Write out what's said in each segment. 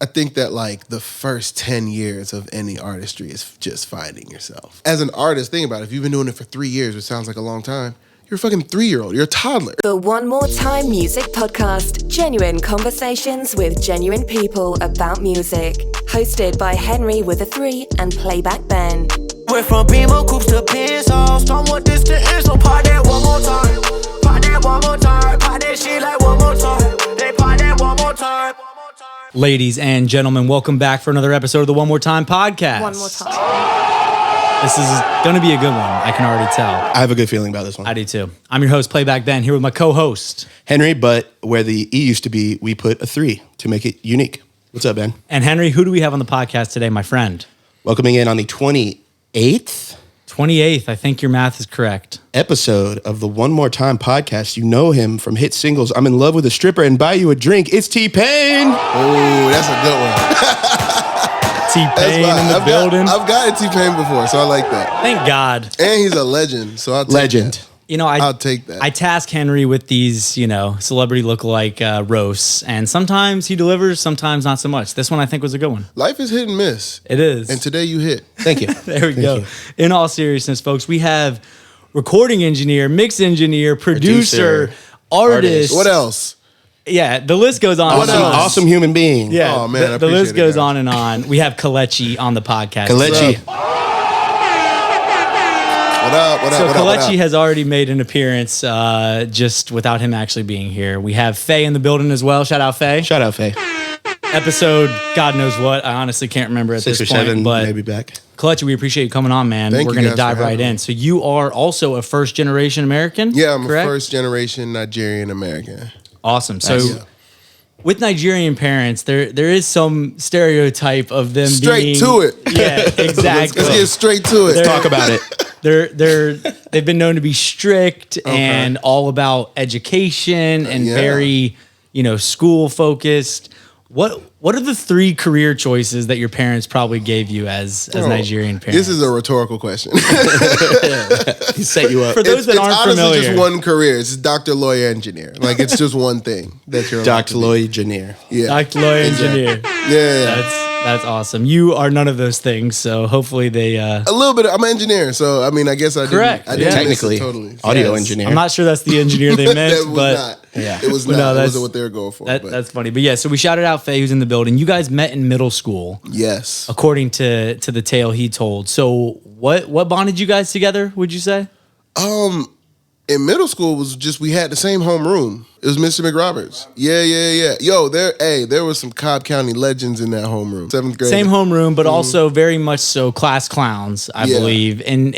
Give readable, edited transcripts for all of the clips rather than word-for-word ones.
I think that like the first 10 years of any artistry is just finding yourself. As an artist, think about it. If you've been doing it for 3 years, which sounds like a long time, you're a fucking 3-year-old. You're a toddler. The One More Time Music Podcast. Genuine conversations with genuine people about music. Hosted by Henry with a 3 and Playback Ben. Went from Beamer Coops to Pencils. Don't want this to end, so pop that one more time. Pop that one more time. Pop that shit like one more time. They pop that one more time. Ladies and gentlemen, welcome back for another episode of the One More Time podcast. One more time. This is going to be a good one, I can already tell. I have a good feeling about this one. I do too. I'm your host, Playback Ben, here with my co-host. Henry, but where the E used to be, we put a 3 to make it unique. What's up, Ben? And Henry, who do we have on the podcast today, my friend? Welcoming in on the 28th 28th, I think your math is correct. episode of the One More Time podcast. You know him from hit singles, I'm in Love with a Stripper and Buy You a Drink. It's T-Pain. Oh, that's a good one. T-Pain in the building. I've gotten T-Pain before, so I like that. Thank God. And he's a legend, so I'll take Legend. that. You know, I'll take that. I task Henry with these, celebrity lookalike roasts, and sometimes he delivers, sometimes not so much. This one I think was a good one. Life is hit and miss. It is. And today you hit. Thank you. There we go. In all seriousness, folks, we have recording engineer, mix engineer, producer, artist. What else? Yeah, the list goes on. What and on. else? Awesome human being. Yeah, Oh, man, I the list appreciate it, goes guys. on and on. We have Kelechi on the podcast. Kelechi. What up? What up? So what up, what Kelechi up? has already made an appearance just without him actually being here. We have Faye in the building as well. Shout out Faye. Shout out, Faye. Episode, God knows what. I honestly can't remember at 6 this or point. 7, but maybe back. Kelechi, we appreciate you coming on, man. Thank We're you going to guys for dive right having in. me. So you are also a first-generation American? Yeah, I'm correct? a first generation Nigerian American. Awesome. So Yeah. with Nigerian parents, there is some stereotype of them Straight being... to it. Yeah, exactly. Let's get straight to it. Talk about it. They've been known to be strict and all about education and Yeah. very, school focused. What are the 3 career choices that your parents probably gave you as Nigerian parents? This is a rhetorical question. He set you up. For those that it's aren't honestly familiar. just one career. It's doctor, lawyer, engineer. Like it's just one thing that you're allowed to Dr. do. Lloyd Janier. Yeah. Dr. Lawyer Engineer. Yeah. That's awesome. You are none of those things, so hopefully they... A little bit. I'm an engineer, so I mean, I guess I didn't. Correct. I didn't Yeah. miss it Technically, totally. audio Yes. engineer. I'm not sure that's the engineer they That meant, was but... not. Yeah. It was But not. no, That that's- wasn't what they were going for. but That's funny. But yeah, so we shouted out Faye, who's in the building. You guys met in middle school, yes. according to the tale he told. So what bonded you guys together, would you say? In middle school was just we had the same homeroom. It was Mr. McRoberts. Yeah. Yo, there was some Cobb County legends in that homeroom. 7th grade. Same homeroom, but also very much so class clowns, I Yeah. believe. And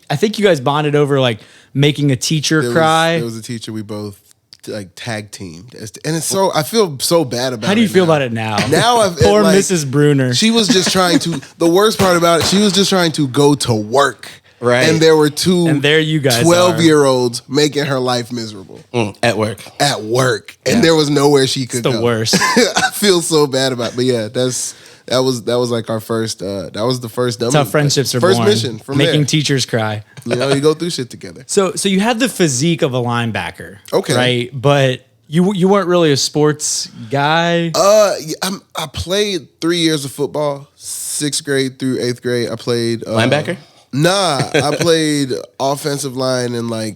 I think you guys bonded over like making a teacher cry. There was a teacher we both like tag teamed, and it's so I feel so bad about it. How do you feel now. about it now? Now I've Poor like, Mrs. Bruner. She was just trying to. The worst part about it, she was just trying to go to work. Right. And there were 2 And there you guys 12-year-olds making her life miserable At work. at work. And there was nowhere she could the go. worst. I feel so bad about it. But yeah, that was like our first that was the first dummy. That's how friendships are first born. mission from making there. teachers cry. You go through shit together. So you had the physique of a linebacker. Okay. Right? But you weren't really a sports guy. I played 3 years of football, 6th grade through 8th grade. I played Linebacker? Nah, I played offensive line in I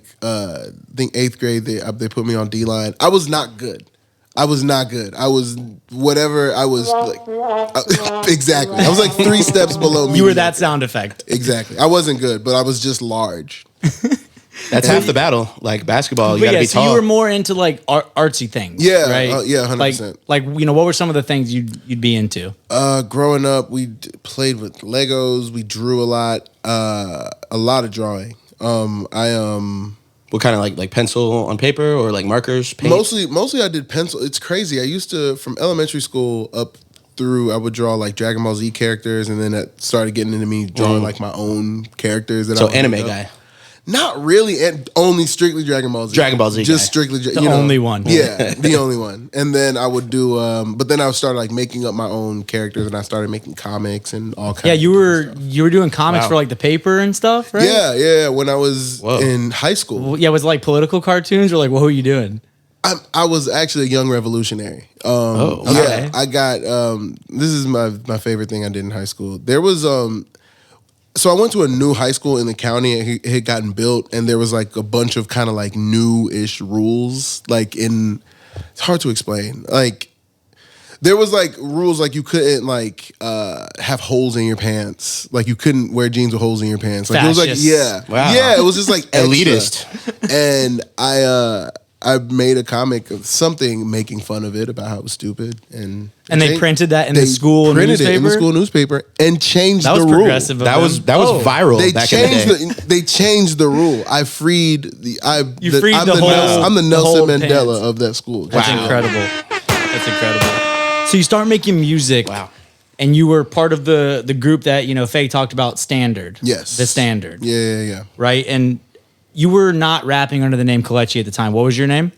think 8th grade. They put me on D line. I was not good. I was whatever. I was like exactly. I was like 3 steps below me. You were that sound effect. Exactly. I wasn't good, but I was just large. That's half the battle. Like basketball, you But got to yeah, be so tall. you were more into like artsy things. Yeah, right. yeah, 100%. Like what were some of the things you'd be into? Growing up, we played with Legos. We drew a lot of drawing. What kind of like pencil on paper or like markers? Paint? Mostly I did pencil. It's crazy. I used to from elementary school up through. I would draw like Dragon Ball Z characters, and then that started getting into me drawing like my own characters. That So I would anime make up. guy. Not really, and only strictly Dragon Ball Z. Dragon Ball Z just guy. strictly The only one. Yeah, the only one. And then I would do, but then I started like making up my own characters, and I started making comics and all kinds. Yeah, you of stuff. were doing comics Wow. for like the paper and stuff, right? Yeah. When I was Whoa. in high school, Yeah, was it like political cartoons or like what were you doing? I was actually a young revolutionary. Okay. Yeah, I got. This is my favorite thing I did in high school. There was So I went to a new high school in the county, and it had gotten built, and there was like a bunch of kind of like new-ish rules. Like it's hard to explain. Like there was like rules like you couldn't like have holes in your pants. Like you couldn't wear jeans with holes in your pants. Like it was like Wow. yeah, it was just like Elitist. extra. And I made a comic of something making fun of it about how it was stupid, and they printed that in the school printed newspaper? it in the school newspaper and changed That was the rule. progressive. Of That was them. viral They back in the changed day. they changed the rule. I freed the I'm the the Nelson whole Mandela pants. of that school. That's Wow. incredible. That's incredible. So you start making music. Wow. And you were part of the group that, Faye talked about, Standard. Yes. The Standard. Yeah. Right? And you were not rapping under the name Kelechi at the time. What was your name?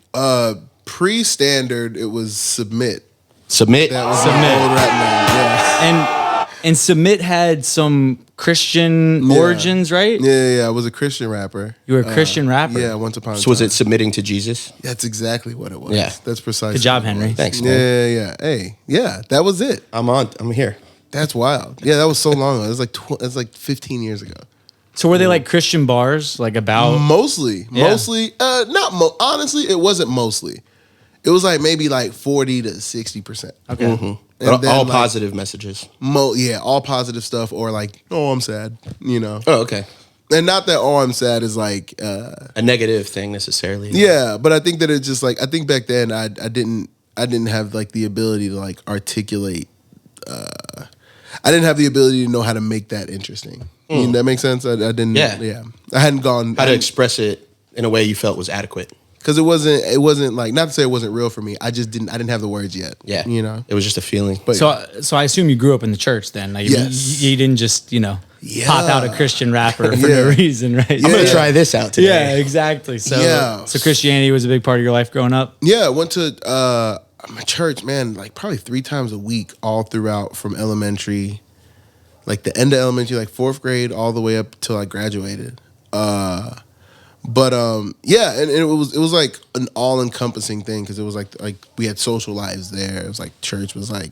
Pre-standard, it was Submit. Submit. That was Submit. my old rap name. Yeah. And Submit had some Christian origins, right? Yeah. I was a Christian rapper. You were a Christian rapper? Yeah, once upon a time. So was it submitting to Jesus? That's exactly what it was. Yeah. That's precisely. Good job, what it Henry. was. Thanks, man. Yeah. Hey, yeah, that was it. I'm here. That's wild. Yeah, that was so long ago. It was like 15 years ago. So were they like Christian bars, like about? Mostly. Yeah. Honestly, it wasn't mostly. It was like maybe like 40 to 60%. Okay. And But then, all like, positive messages. all positive stuff, or like, oh, I'm sad, Oh, okay. And not that oh, I'm sad is like, A negative thing necessarily. yeah, but I think that it's just like, I think back then I didn't have like the ability to like articulate. I didn't have the ability to know how to make that interesting. That makes sense. I didn't. Yeah. I hadn't gone How to express it in a way you felt was adequate. because it wasn't like, not to say it wasn't real for me. I didn't have the words yet. Yeah. It It was just a feeling. But So I assume you grew up in the church then. Like Yes. you didn't just, pop out a Christian rapper for no Yeah. reason, right? I'm going to try this out today. Yeah, exactly. So, Yeah. so Christianity was a big part of your life growing up? yeah, I went to my church, man, like probably 3 times a week, all throughout from elementary, like the end of elementary, like 4th grade, all the way up till I graduated. But yeah, and it was like an all encompassing thing because it was like we had social lives there. It was like church was like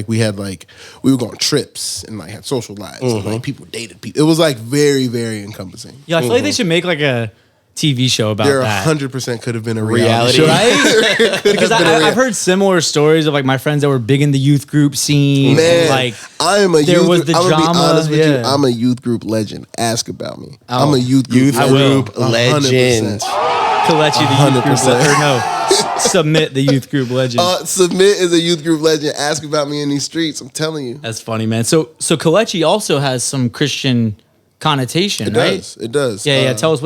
we had like we would go on trips and like had social lives. And, like people dated people. It was like very, very encompassing. Yeah, I feel like they should make like a TV show about There that. 100% could have been a reality show. Right? Because I've heard similar stories of like my friends that were big in the youth group scene. Man, and, like I am a there youth. was the I'm gonna be drama, honest with you. yeah. I'm a youth group legend. Ask about me. Oh. I'm a youth group I will. Group legend. 100%. Kelechi the youth group 100%. legend. Or no, Submit the youth group legend. Submit is a youth group legend. Ask about me in these streets. I'm telling you. That's funny, man. So Kelechi also has some Christian connotation, It right? does. It does. Yeah. Tell us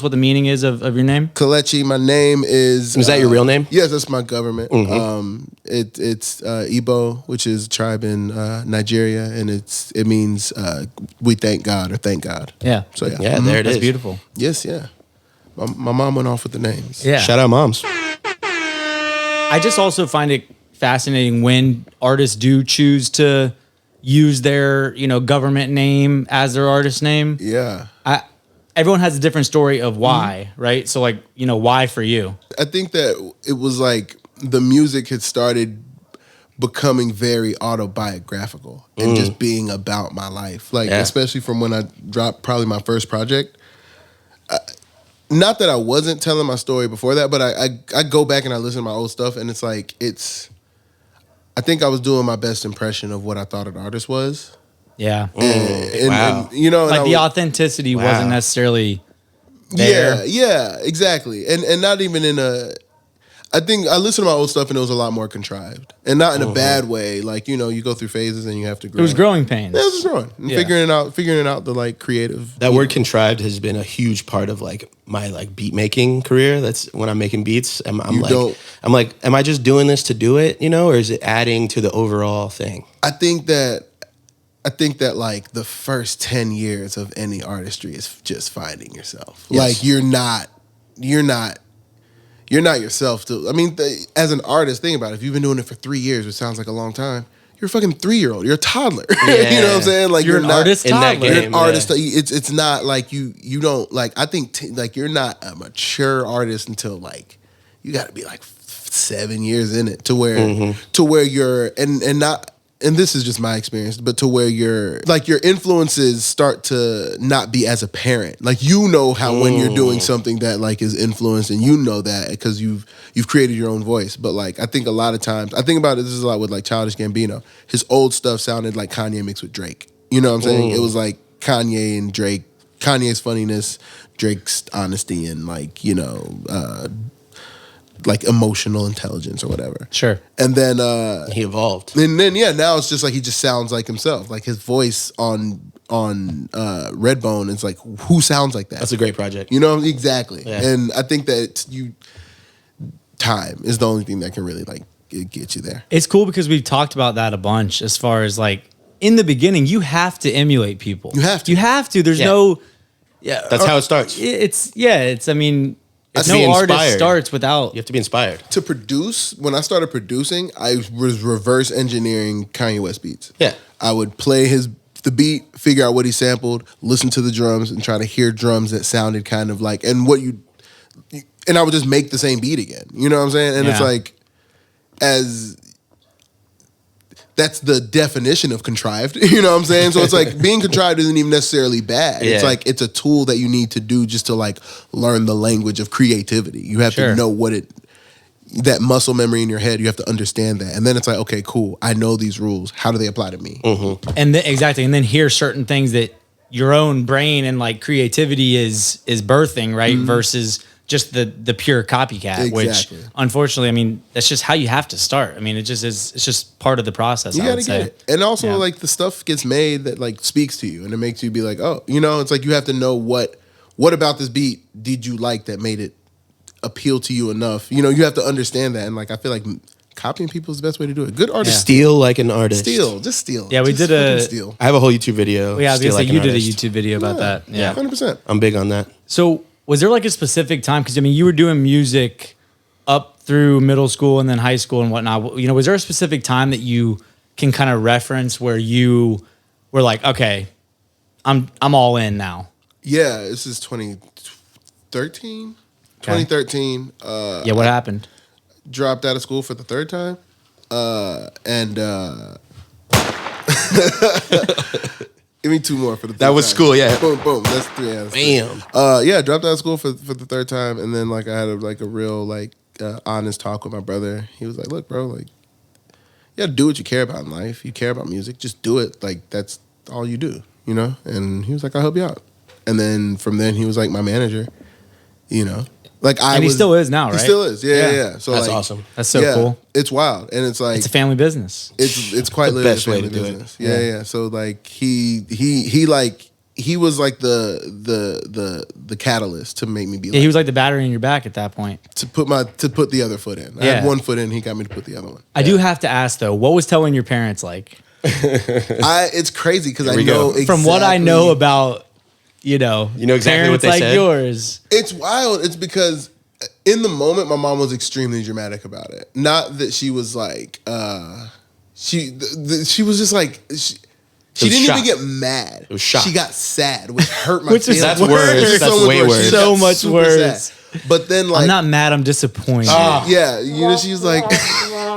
what the meaning is of your name. Kelechi, my name is. Is that your real name? Yes, that's my government. It's Igbo, which is a tribe in Nigeria, and it means we thank God or thank God. Yeah. So yeah, Yeah, there it is. That's beautiful. Yes, yeah. My mom went off with the names. Yeah. Shout out moms. I just also find it fascinating when artists do choose to use their, government name as their artist name. Yeah. Everyone has a different story of why, right? So like, why for you? I think that it was like the music had started becoming very autobiographical and just being about my life. Like, especially from when I dropped probably my first project. Not that I wasn't telling my story before that, but I go back and I listen to my old stuff, and it's like, I think I was doing my best impression of what I thought an artist was. Yeah. And, Wow. and Like the I was- authenticity wasn't necessarily there. Yeah, exactly. And not even in a, I think I listened to my old stuff and it was a lot more contrived. And not in a bad way. Like, you go through phases and you have to grow. It was growing pains. Yeah, it was growing. And Yeah. figuring out the like creative. That word contrived has been a huge part of like my like beat making career. That's when I'm making beats. I'm like, am I just doing this to do it, or is it adding to the overall thing? I think that like the first 10 years of any artistry is just finding yourself. Yes. Like you're not yourself. I mean, as an artist, think about it. If you've been doing it for 3 years, which sounds like a long time, you're a fucking 3-year-old. You're a toddler. You know what I'm saying? Like You're an not, artist in that toddler. game. You're an artist. It's not like you don't like. I think like you're not a mature artist until like you got to be like 7 years in it to where you're and not. And this is just my experience, but to where your influences start to not be as apparent. Like, you know how when you're doing something that like is influenced, and you know that because you've created your own voice. But like, I think a lot of times, I think about it, this is a lot with like Childish Gambino. His old stuff sounded like Kanye mixed with Drake. You know what I'm saying? It was like Kanye and Drake, Kanye's funniness, Drake's honesty, and like, you know, like emotional intelligence or whatever. Sure. And then he evolved. And then now it's just like he just sounds like himself. Like his voice on Redbone is like, who sounds like that? That's a great project. You know, exactly. Yeah. And I think that time is the only thing that can really like get you there. It's cool because we've talked about that a bunch as far as like in the beginning, you have to emulate people. You have to. You have to. There's no. Yeah. That's how it starts. I mean, That's no be artist inspired. starts without. You have to be inspired. To produce, when I started producing, I was reverse engineering Kanye West beats. Yeah. I would play the beat, figure out what he sampled, listen to the drums, and try to hear drums that sounded kind of like, and I would just make the same beat again. You know what I'm saying? And it's like, that's the definition of contrived. You know what I'm saying? So it's like being contrived isn't even necessarily bad. Yeah. It's like it's a tool that you need to do just to like learn the language of creativity. You have to know that muscle memory in your head, you have to understand that. And then it's like, okay, cool. I know these rules. How do they apply to me? Mm-hmm. And exactly. And then hear certain things that your own brain and like creativity is birthing, right? Versus just the pure copycat, which unfortunately, I mean, that's just how you have to start. I mean, it's just part of the process. You gotta get it. And also like the stuff gets made that like speaks to you and it makes you be like, oh, you know, it's like you have to know what about this beat did you like that made it appeal to you enough. You know, you have to understand that. And like, I feel like copying people is the best way to do it. Good artists Steal like an artist. Just steal. Yeah, we just did steal. I have a whole YouTube video. Yeah, I was Steal gonna say Like you an did a Artist. YouTube video about that. Yeah, 100%. I'm big on that. So was there like a specific time? Because I mean, you were doing music up through middle school and then high school and whatnot. You know, was there a specific time that you can kind of reference where you were like, okay, I'm all in now? Yeah, this is 2013. 2013. Yeah, what happened? Dropped out of school for the third time. Give me two more for the third time. That was school, yeah. Boom, boom. That's three. Yeah, that's Bam. yeah, dropped out of school for the third time, and then like I had a real like honest talk with my brother. He was like, "Look, bro, like you gotta do what you care about in life. You care about music, just do it. Like that's all you do, you know." And he was like, "I'll help you out." And then from then he was like my manager, you know. Like he still is now, right? He still is, yeah. So that's like, awesome. That's so cool. It's wild, and it's like It's a family business. It's quite the literally best a way family to do business. it. Yeah. So like he was like the catalyst to make me be like, Yeah, he was like the battery in your back at that point. to put the other foot in. I had one foot in, he got me to put the other one. I do have to ask though, what was telling your parents like? It's crazy because I we know go. exactly, From what I know about, you know exactly what parents they like said? yours. It's wild. It's because in the moment my mom was extremely dramatic about it. Not that she was like she was just like she didn't shocked. even get mad. It was shocked. She got sad, which hurt my Which is- feelings. That's worse. That's way worse. She So got much super worse. sad. But then like I'm not mad, I'm disappointed. yeah, you know, she's like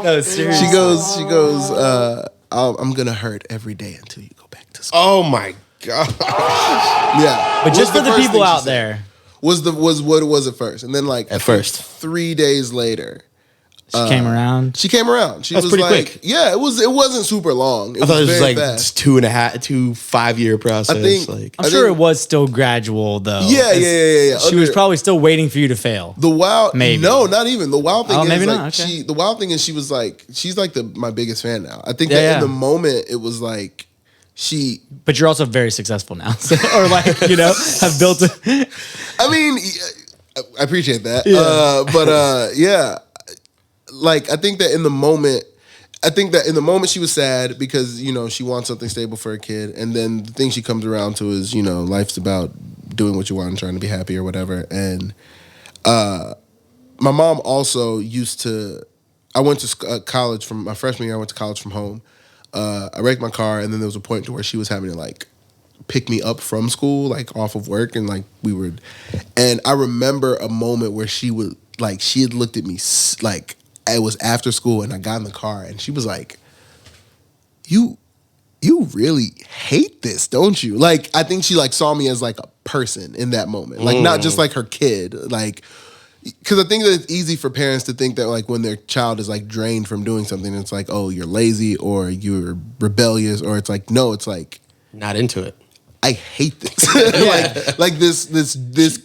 No, seriously. she goes I'm gonna hurt every day until you go back to school. Oh my God. Yeah. But just Was for the first people thing she out said. there, Was what it was at first. And then like At first. 3 days later, she came around. she came around. She That's was pretty like, quick. yeah, it wasn't super long. I thought it was very like fast. 2 5 year process. I think- like I'm I sure think- it was still gradual though. Yeah. She was Under- probably still waiting for you to fail. The wild, Maybe. no, not even. The wild thing Oh, is maybe like not, okay. the wild thing is she was like, she's like my biggest fan now. I think Yeah, that yeah. in the moment it was like But you're also very successful now. So, or like, have built a I mean, I appreciate that. Yeah. Yeah, like I think that in the moment she was sad because, she wants something stable for her kid. And then the thing she comes around to is, life's about doing what you want and trying to be happy or whatever. And my mom also I went to college from my freshman year. I went to college from home. I wrecked my car, and then there was a point to where she was having to like pick me up from school, like off of work, and like and I remember a moment where she like she had looked at me like it was after school, and I got in the car, and she was like, "You really hate this, don't you?" Like I think she like saw me as like a person in that moment, like not just like her kid, like. Because I think that it's easy for parents to think that like when their child is like drained from doing something, it's like, oh, you're lazy or you're rebellious, or it's like, no, it's like not into it. I hate this. like this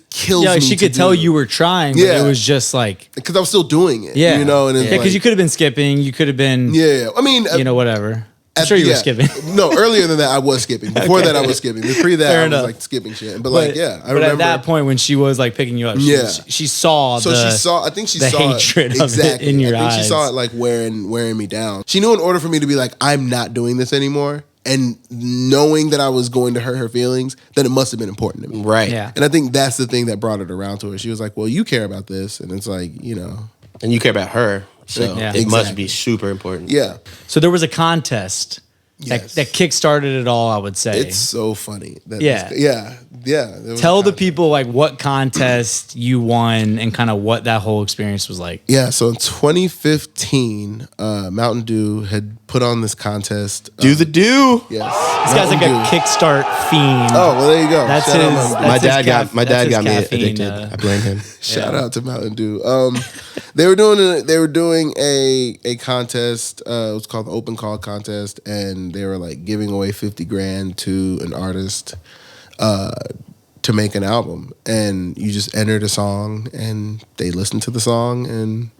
kills me. Yeah, like she could tell you were trying, but it was just like because I was still doing it. Yeah, you know, and because like, you could have been skipping, you could have been I mean, whatever. I'm sure you were skipping. No, earlier than that, I was skipping. Before that, I was skipping. Pre that, Fair I enough. was like skipping shit. But like, I remember. But at that point, when she was like picking you up, she saw So she saw. I think she the saw hatred it, of it in your I think eyes. she saw it like wearing me down. She knew in order for me to be like, I'm not doing this anymore, and knowing that I was going to hurt her feelings, then it must have been important to me. Right. Yeah. And I think that's the thing that brought it around to her. She was like, well, you care about this, and it's like, And you care about her, so Yeah. it must Exactly. be super important. yeah. So there was a contest Yes. that kick-started it all, I would say. It's so funny. That Yeah. there was Tell a the contest. people like what contest you won and kind of what that whole experience was like. Yeah, so in 2015, Mountain Dew had put on this contest. Do the do. Yes. This guy's like a kickstart fiend. Oh, well, there you go. That's Shout out his. Mountain Dew. My dad that's got me his caffeine, addicted. I blame him. Shout out to Mountain Dew. They were doing a contest. It was called the Open Call Contest, and they were like giving away $50,000 to an artist to make an album. And you just entered a song, and they listened to the song and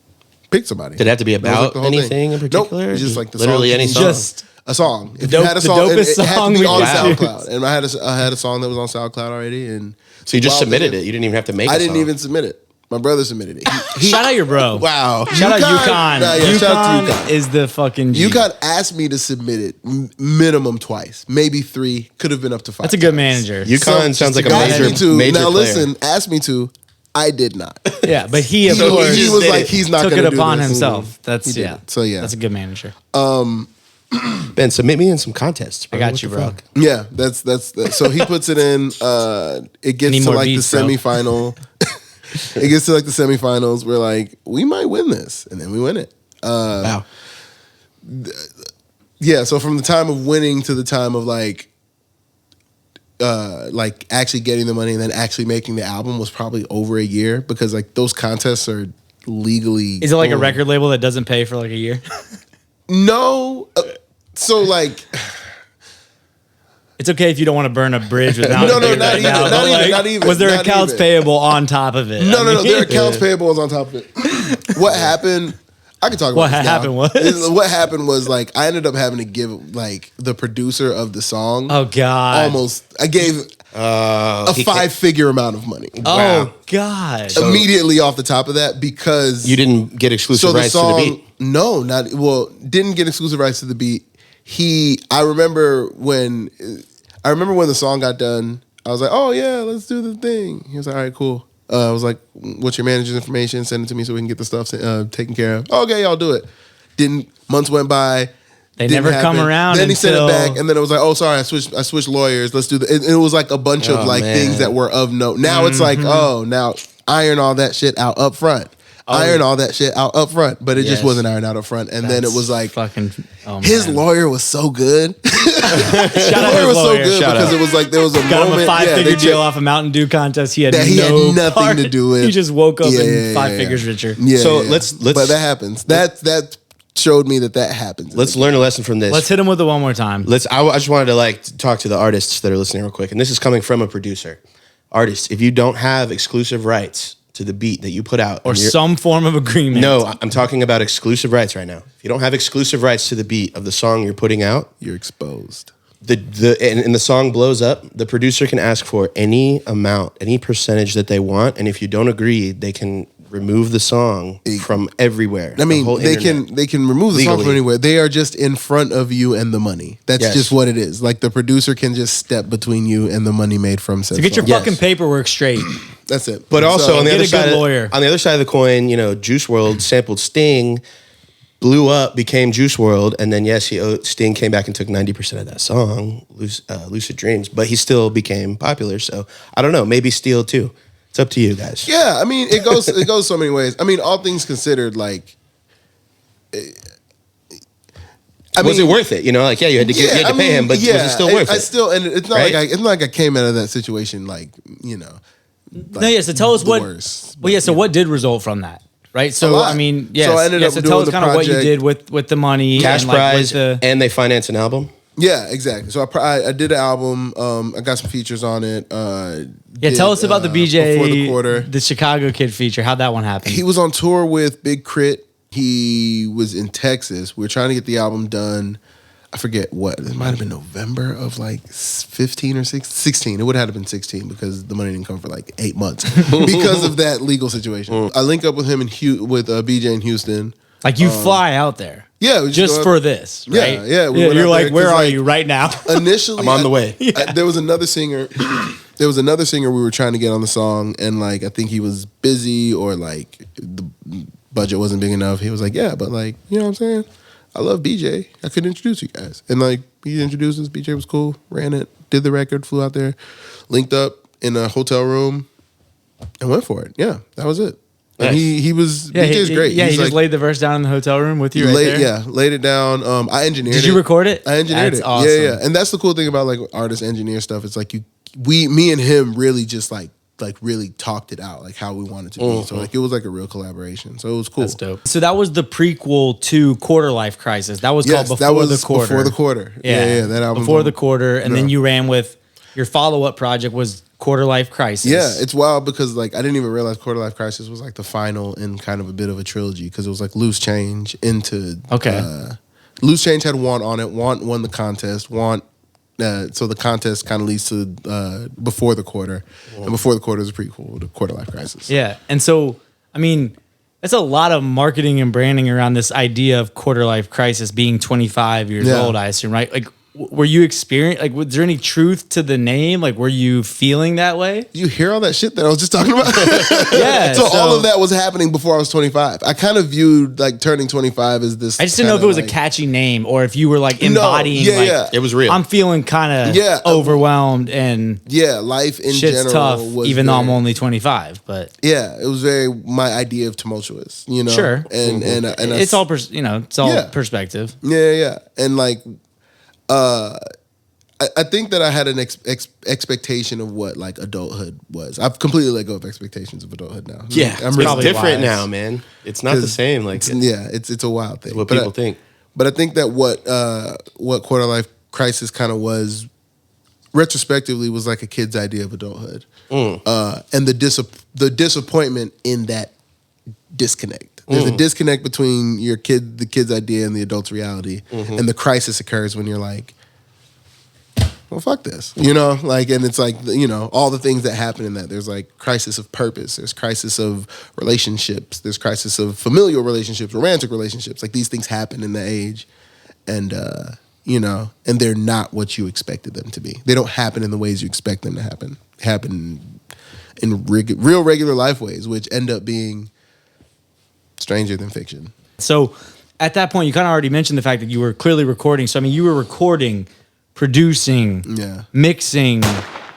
picked somebody. Did it have to be That was, like, about the whole thing. anything in particular? Nope, just like the literally song. any song. Just A song. If dope- you had a the song, dopest it had to song be we on got. SoundCloud. And I had a song that was on SoundCloud already, and So you just Wild submitted thing- it. You didn't even have to make. I a didn't song. even submit it. My brother submitted it. Shout out your bro. Wow. Shout out UConn. UConn. Nah, yeah, shout out to UConn UConn. is the fucking G. UConn asked me to submit it minimum twice, maybe 3, could have been up to 5. That's a good manager. UConn sounds like a Asked me major to. major Now player. listen, asked me to. I did not. Yeah, but he of So course he was did like, it. he's not took going it to do upon this. himself. That's He did yeah. it. So yeah, That's a good manager. Ben, submit me in some contests. Bro. I got What you, the bro. fuck? yeah. That's so he puts it in. It gets Need to more like beats, the bro. semifinal. It gets to like the semifinals. We're like, we might win this, and then we win it. Wow. Yeah, so from the time of winning to the time of like actually getting the money and then actually making the album was probably over a year, because like those contests are legally. Is it like a record label that doesn't pay for like a year? No. So like It's okay if you don't want to burn a bridge with No, Mountain no, Dew not right even, now, not but, even, like, not even. Was there not accounts even. payable on top of it? No, I no, mean, their accounts payable was on top of it. What happened? I can talk about What this now. happened was? What happened was like I ended up having to give like the producer of the song Oh God. almost. I gave a He 5-figure amount of money Oh Wow. God. immediately off the top of that, because You didn't get exclusive rights to the beat. No, didn't get exclusive rights to the beat. I remember when the song got done, I was like, oh yeah, let's do the thing. He was like, all right, cool. I was like, what's your manager's information? Send it to me so we can get the stuff taken care of. Okay, I'll do it. Months went by. They didn't never come happen. around Then he sent it until- back, and then it was like, oh, sorry, I switched lawyers. Let's do the. It was like a bunch of Oh, like man. things that were of note. Now it's like, oh, now iron all that shit out up front. Iron all that shit out up front, but it just Yes. wasn't ironed out up front. And then it That's was like, fucking. Oh, his man. lawyer was so good. Shout out His lawyer his was so lawyer. good Shout because out. it was like there was a Got him moment. a 5-figure they deal checked- off a Mountain Dew contest. He had That he had no nothing part. to do with. He just woke up Yeah, in yeah, 5 yeah. figures richer. Yeah, So yeah. let's- But that happens. That showed me that happens. Let's learn a lesson from this. Let's hit him with it one more time. I just wanted to like talk to the artists that are listening real quick, and this is coming from a producer. Artists, if you don't have exclusive rights to the beat that you put out, Or and you're- some form of agreement. No, I'm talking about exclusive rights right now. If you don't have exclusive rights to the beat of the song you're putting out, You're exposed. and the song blows up, the producer can ask for any amount, any percentage that they want, and if you don't agree, they can remove the song from everywhere. I mean, the whole they internet. can remove the song Legally. from anywhere. They are just in front of you and the money. That's Yes. just what it is. Like the producer can just step between you and the money made from said So get your song. Yes. fucking paperwork straight. That's it. But also So- on the Get other a good side, lawyer. on the other side of the coin, Juice WRLD sampled Sting, blew up, became Juice WRLD, and then Sting came back and took 90% of that song, Lucid Dreams, but he still became popular. So I don't know, maybe Steele too. It's up to you guys. Yeah, I mean, it goes so many ways. I mean, all things considered, like, Was it worth it? You know, like, yeah, you had to pay him, but was it still worth it? And it's not right? it's not like I came out of that situation like, you know. Like No, yeah. So tell us what. worst, Well, yeah. So what did result from that? Right. So lot. I mean, yeah. So I ended up so doing tell us the kind of what you project. did with the money, Cash and, like, prize, with the, and they finance an album. Yeah, exactly. So I did an album. I got some features on it. tell us about the BJ Before the Quarter. the Chicago Kid feature. How'd that one happen? He was on tour with Big Crit. He was in Texas. We were trying to get the album done. I forget what. It might have been November of like 15 or 16. It would have been 16 because the money didn't come for like 8 months because of that legal situation. I link up with him with BJ in Houston. Like you fly out there. Yeah, we Just go for out- this, Yeah, right? yeah, we went You're out like, there where 'cause, are like, you right now? Initially, I'm on the way. There was another singer. There was another singer we were trying to get on the song, and like I think he was busy or like the budget wasn't big enough. He was like, "Yeah, but like you know what I'm saying? I love BJ. I could introduce you guys." And like he introduced us. BJ was cool. Ran it. Did the record. Flew out there. Linked up in a hotel room, and went for it. Yeah, that was it. And Nice. he was Yeah, BJ's great. Yeah, He's he just like, laid the verse down in the hotel room with you right there. Yeah, laid it down. I engineered it. Did you record it? I engineered That's it. awesome. Yeah. And that's the cool thing about like artist engineer stuff. It's like me and him really just like really talked it out, like how we wanted to be. So like it was like a real collaboration. So it was cool. That's dope. So that was the prequel to Quarter Life Crisis. That was Yes, called that Before was the Quarter. Before the Quarter. Yeah. That album. Before the Quarter, and then Yeah. you ran with your follow-up project was Quarter Life Crisis. Yeah, it's wild because like I didn't even realize Quarter Life Crisis was like the final in kind of a bit of a trilogy because it was like Loose Change into Loose Change had Want on it. Want won the contest. So the contest kind of leads to Before the Quarter, and Before the Quarter is a prequel to Quarter Life Crisis. Yeah, and so I mean, that's a lot of marketing and branding around this idea of Quarter Life Crisis being 25 years Yeah. old. I assume, right? Like, were you was there any truth to the name? Like, were you feeling that way? You hear all that shit that I was just talking about? Yeah. So all of that was happening before I was 25. I kind of viewed like turning 25 as this. I just didn't know if it was like, a catchy name or if you were like embodying. yeah, like, yeah. It was real. I'm feeling kind of overwhelmed and life in shit's general tough, was even though I'm very- only 25. But Yeah, it was very my idea of tumultuous, you know. Sure. and it's all it's all Yeah. perspective. yeah, and like, I think that I had an expectation of what like adulthood was. I've completely let go of expectations of adulthood now. Yeah, I'm it's probably different wise. now, man. It's not the same. Like it's a wild thing. what But people think. But I think that what Quarter Life Crisis kind of was, retrospectively, was like a kid's idea of adulthood, and the disappointment in that disconnect. There's a disconnect between the kid's idea and the adult's reality, and the crisis occurs when you're like, well, fuck this, you know, like, and it's like, you know, all the things that happen in that. There's like crisis of purpose. There's crisis of relationships. There's crisis of familial relationships, romantic relationships. Like these things happen in the age, and you know, and they're not what you expected them to be. They don't happen in the ways you expect them to happen. Happen in real regular life ways, which end up being stranger than fiction. So at that point, you kind of already mentioned the fact that you were clearly recording. So I mean, you were recording, producing, mixing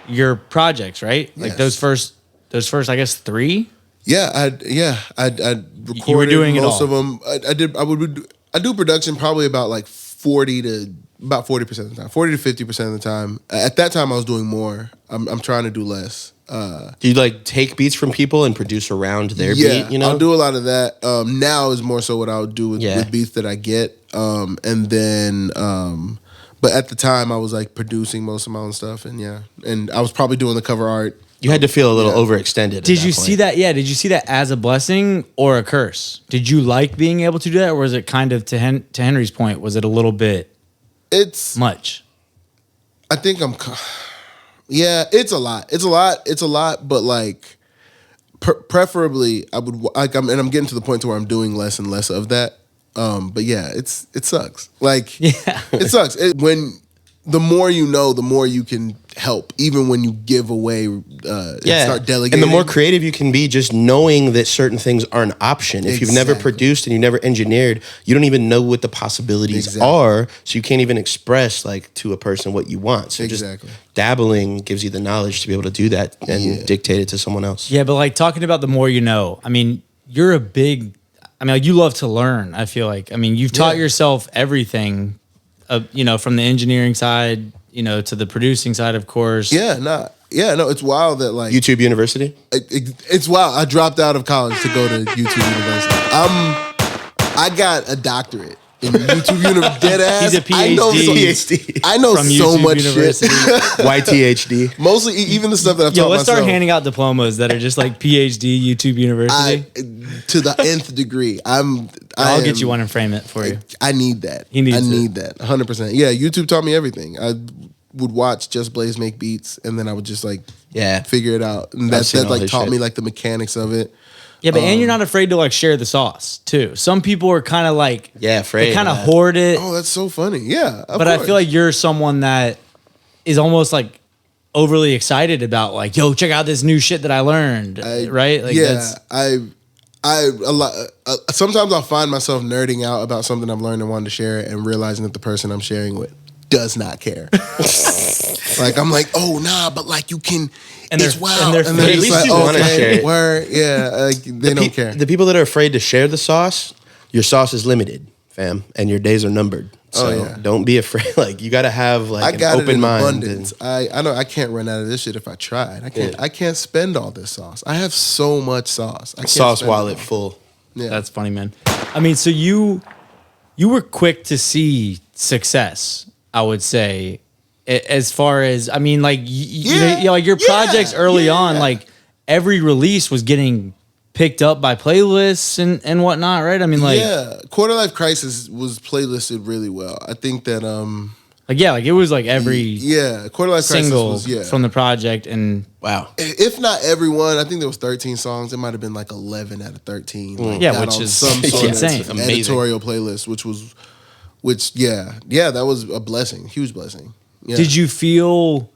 your projects, right? Like those first, I guess 3. Yeah, I recorded You were doing most it of them. I do production probably about like 40% of the time, 40 to 50% of the time. At that time, I was doing more. I'm trying to do less. Do you like take beats from people and produce around their beat? You know, I'll do a lot of that. Now is more so what I would do with beats that I get, and then. But at the time, I was like producing most of my own stuff, and I was probably doing the cover art. you had to feel a little overextended. Did you see that? Yeah. Did you see that as a blessing or a curse? Did you like being able to do that, or was it kind of to Henry's point? Was it a little bit? It's much. I think Yeah, it's a lot. It's a lot. But like, preferably, I would like. I'm getting to the point to where I'm doing less and less of that. But yeah, it sucks. Like, it sucks. When the more you know, the more you can help, even when you give away, start delegating. And the more creative you can be, just knowing that certain things are an option. If you've never produced and you never engineered, you don't even know what the possibilities are, so you can't even express like to a person what you want. So just dabbling gives you the knowledge to be able to do that and dictate it to someone else. Yeah, but like talking about the more you know, I mean, you're a big, I mean, like, you love to learn, I feel like. I mean, you've taught yourself everything, you know, from the engineering side, you know, to the producing side, of course. No, it's wild that like YouTube University. It's wild. I dropped out of college to go to YouTube University. I got a doctorate in YouTube University. Dead ass. He's a PhD. I know from so YouTube much University. shit. YTHD. Mostly, even the stuff that I've taught let's myself. start handing out diplomas that are just like PhD YouTube University. To the nth degree. I'll get you one and frame it for you. I need that. He needs I need that. 100%. Yeah, YouTube taught me everything. I would watch Just Blaze make beats, and then I would just like figure it out. And that like taught me like the mechanics of it. Yeah, but and you're not afraid to like share the sauce too. Some people are kind of like afraid. They kind of hoard it. Oh, that's so funny. Yeah, but I feel like you're someone that is almost like overly excited about like, yo, check out this new shit that I learned. Right? Like sometimes I'll find myself nerding out about something I've learned and wanting to share it, and realizing that the person I'm sharing with does not care. Like I'm like, oh nah, but like you can. And it's wild. And they're just like, want to share it. Word, yeah, like they don't care. The people that are afraid to share the sauce, your sauce is limited, fam, and your days are numbered. So don't be afraid. Like you got to have like an open mind. Abundance. I know I can't run out of this shit if I tried. I can't spend all this sauce. I have so much sauce. Sauce wallet full. Yeah, that's funny, man. I mean, so you were quick to see success, I would say. As far as, I mean, like, like your projects early on, like every release was getting picked up by playlists and whatnot, right? I mean, like, Quarter Life Crisis was playlisted really well. I think that like it was like every Quarter Life single Crisis was from the project, and wow, if not everyone, I think there was 13 songs. It might have been like 11 out of 13. Like, which is some sort insane. of editorial playlist, which that was a blessing, huge blessing. Yeah. Did you feel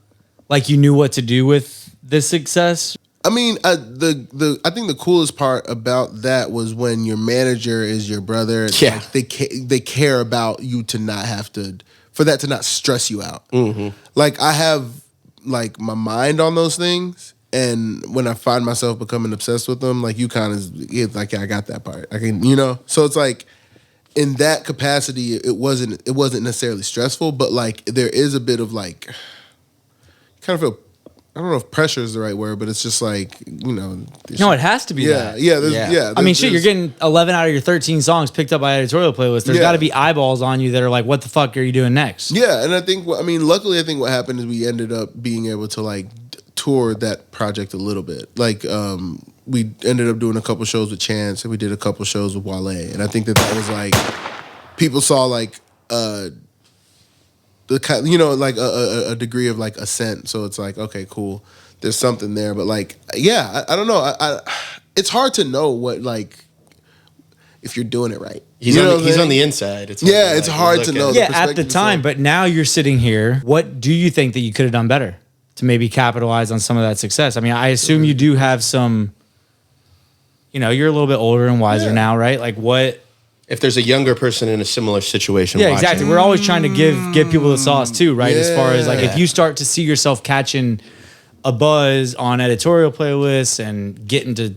like you knew what to do with this success? I mean, I think the coolest part about that was when your manager is your brother. Yeah, like they care about you to not have to, for that to not stress you out. Mm-hmm. Like I have like my mind on those things, and when I find myself becoming obsessed with them, like you kind of like I got that part. I can, so it's like. In that capacity, it wasn't necessarily stressful, but like there is a bit of like, kind of feel, I don't know if pressure is the right word, but it's just like, No, it has to be that. Yeah. I mean, shit, you're getting 11 out of your 13 songs picked up by editorial playlists. There's got to be eyeballs on you that are like, what the fuck are you doing next? Yeah, and luckily, I think what happened is we ended up being able to like tour that project a little bit. Like, we ended up doing a couple shows with Chance, and we did a couple shows with Wale. And I think that was like, people saw like the kind, like a degree of like ascent. So it's like, okay, cool, there's something there. But like, I don't know. It's hard to know what like if you're doing it right. He's on the inside. It's hard to know. Yeah, at the time. But now you're sitting here. What do you think that you could have done better to maybe capitalize on some of that success? I mean, I assume you do have some. You're a little bit older and wiser now, right? Like what? If there's a younger person in a similar situation. Yeah, exactly. We're always trying to give people the sauce too, right? As far as like, if you start to see yourself catching a buzz on editorial playlists and getting to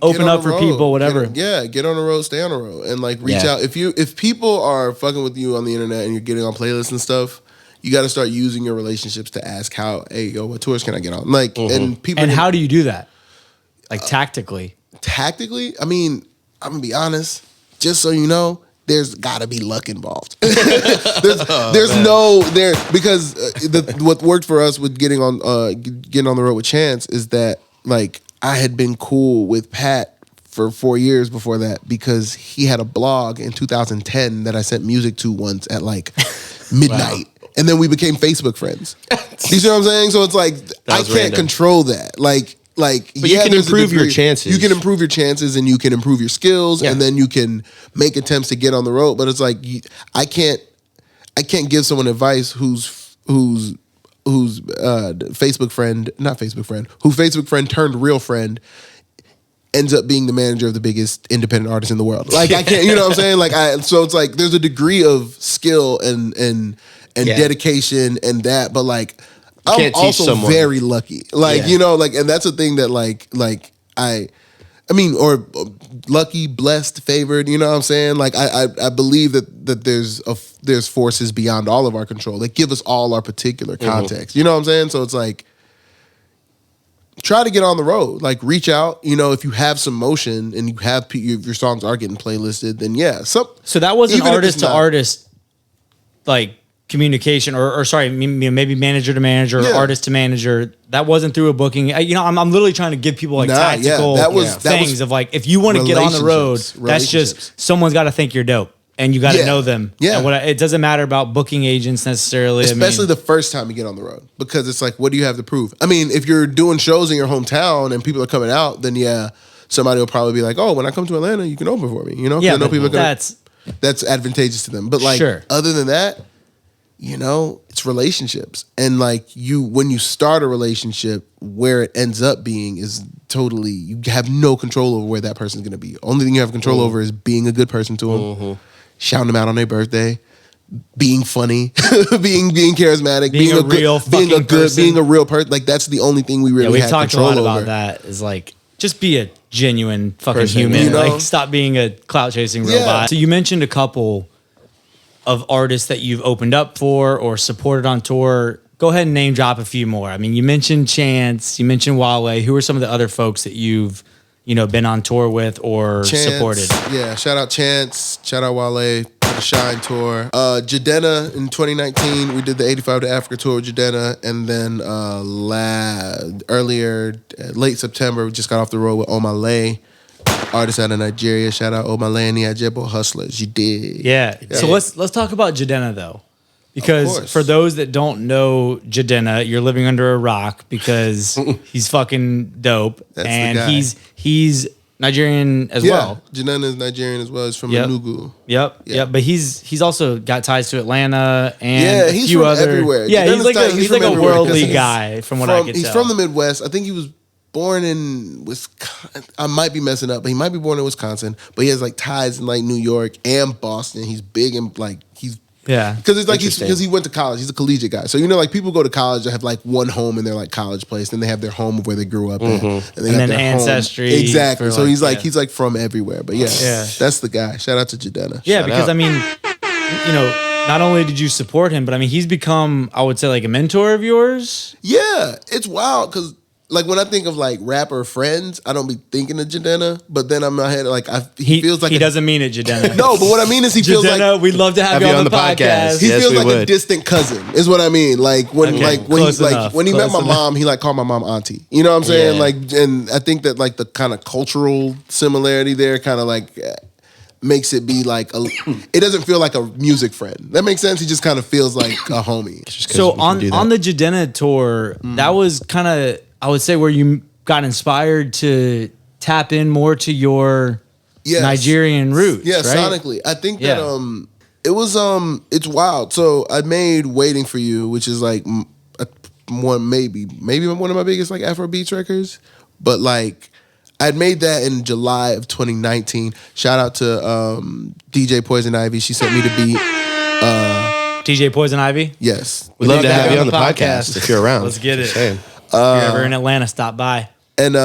open up for people, whatever. Get on the road, stay on the road, and like reach out. If people are fucking with you on the internet and you're getting on playlists and stuff, you got to start using your relationships to ask what tours can I get on? Like, and people. And how do you do that? Like tactically. Tactically, I mean, I'm gonna be honest. Just so you know, there's got to be luck involved. Because what worked for us with getting on the road with Chance is that like I had been cool with Pat for 4 years before that because he had a blog in 2010 that I sent music to once at like midnight. Wow. And then we became Facebook friends. You see what I'm saying? So it's like I can't control that. Like, but you can improve your chances. You can improve your chances, and you can improve your skills, and then you can make attempts to get on the road. But it's like I can't give someone advice who's whose Facebook friend turned real friend ends up being the manager of the biggest independent artist in the world. Like I can't, you know what I'm saying? Like so it's like there's a degree of skill and dedication and that, but like I'm also very lucky. Like, you know, like, and that's a thing that like I mean, or lucky, blessed, favored, you know what I'm saying? Like I believe that there's forces beyond all of our control that give us all our particular context. You know what I'm saying? So it's like, try to get on the road, like reach out, you know, if you have some motion and you have your songs are getting playlisted, then yeah. So that was an artist to artist, like communication or sorry, maybe manager to manager or artist to manager. That wasn't through a booking. You know, I'm literally trying to give people like tactical things of like, if you want to get on the road, that's just, someone's got to think you're dope. And you got to know them. Yeah. And it doesn't matter about booking agents necessarily. Especially the first time you get on the road. Because it's like, what do you have to prove? I mean, if you're doing shows in your hometown and people are coming out, then yeah, somebody will probably be like, oh, when I come to Atlanta, you can open for me. You know? Yeah, I know people that's advantageous to them. But like, other than that, you know, it's relationships. And like when you start a relationship, where it ends up being is totally, you have no control over where that person's going to be. Only thing you have control over is being a good person to them. Shouting them out on their birthday, being funny, being charismatic, being a real person. Being a real person. Like that's the only thing we really have control over. We've talked a lot about that. Is like just be a genuine fucking human. You know? Like stop being a clout chasing robot. So you mentioned a couple of artists that you've opened up for or supported on tour. Go ahead and name drop a few more. I mean, you mentioned Chance, you mentioned Wale. Who are some of the other folks that you've been on tour with or supported? Yeah, shout out Chance, shout out Wale, the Shine tour. Jidenna in 2019, we did the 85 to Africa tour with Jidenna, and then late September, we just got off the road with Omale, artist out of Nigeria. Shout out Omale and the Ajebo Hustlers. You did. Yeah. So let's talk about Jidenna though. Because for those that don't know Jidenna, you're living under a rock because he's fucking dope. That's and he's Nigerian as well. Jidenna is Nigerian as well. He's from Enugu. Yep. But he's also got ties to Atlanta and he's from everywhere. Yeah, he's like a worldly guy from what I can tell. He's from the Midwest. I think he was born in Wisconsin. I might be messing up, but he might be born in Wisconsin. But he has like ties in like New York and Boston. He's big and like because it's like because he went to college. He's a collegiate guy. So like people go to college that have like one home in their like college place, then they have their home of where they grew up in, and then ancestry. Home. Exactly. So he's like from everywhere. But that's the guy. Shout out to Jidenna. Yeah, because I mean, not only did you support him, but I mean he's become, I would say, like a mentor of yours. Yeah, it's wild because like when I think of like rapper friends, I don't be thinking of Jidenna, but then I'm in my head like he feels like he doesn't mean it, Jidenna. No, but what I mean is he feels like we'd love to have you on the podcast. He feels like a distant cousin, is what I mean. Like when he met my mom, he like called my mom auntie. You know what I'm saying? Yeah. Like, and I think that like the kind of cultural similarity there kind of like makes it be like it doesn't feel like a music friend. That makes sense. He just kind of feels like a homie. So on the Jidenna tour, that was kind of, I would say, where you got inspired to tap in more to your Nigerian roots. Yeah, right? Sonically. I think that it was it's wild. So I made Waiting for You, which is like maybe one of my biggest like Afrobeats records. But like I'd made that in July of 2019. Shout out to DJ Poison Ivy. She sent me the beat. DJ Poison Ivy? Yes. We'd love to have you on the podcast if you're around. Let's get it. If you're ever in Atlanta, stop by. And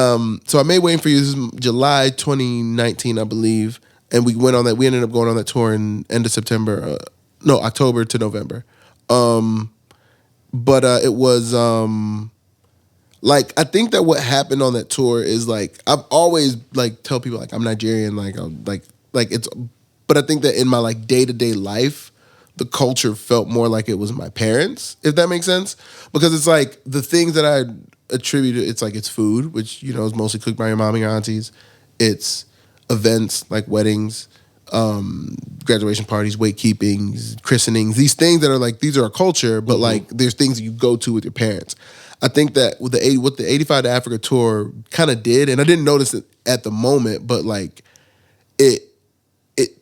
so I made Waiting for You. This is July 2019, I believe. And we went on that. We ended up going on that tour in end of September. October to November. But it was like, I think that what happened on that tour is like, I've always like tell people like I'm Nigerian, like I'm like it's, but I think that in my like day-to-day life, the culture felt more like it was my parents, if that makes sense. Because it's like the things that I attribute, it's like it's food, which, is mostly cooked by your mom and your aunties. It's events like weddings, graduation parties, wake keepings, christenings, these things that are like, these are a culture, but like there's things that you go to with your parents. I think that with the 85 to Africa tour kind of did, and I didn't notice it at the moment, but like it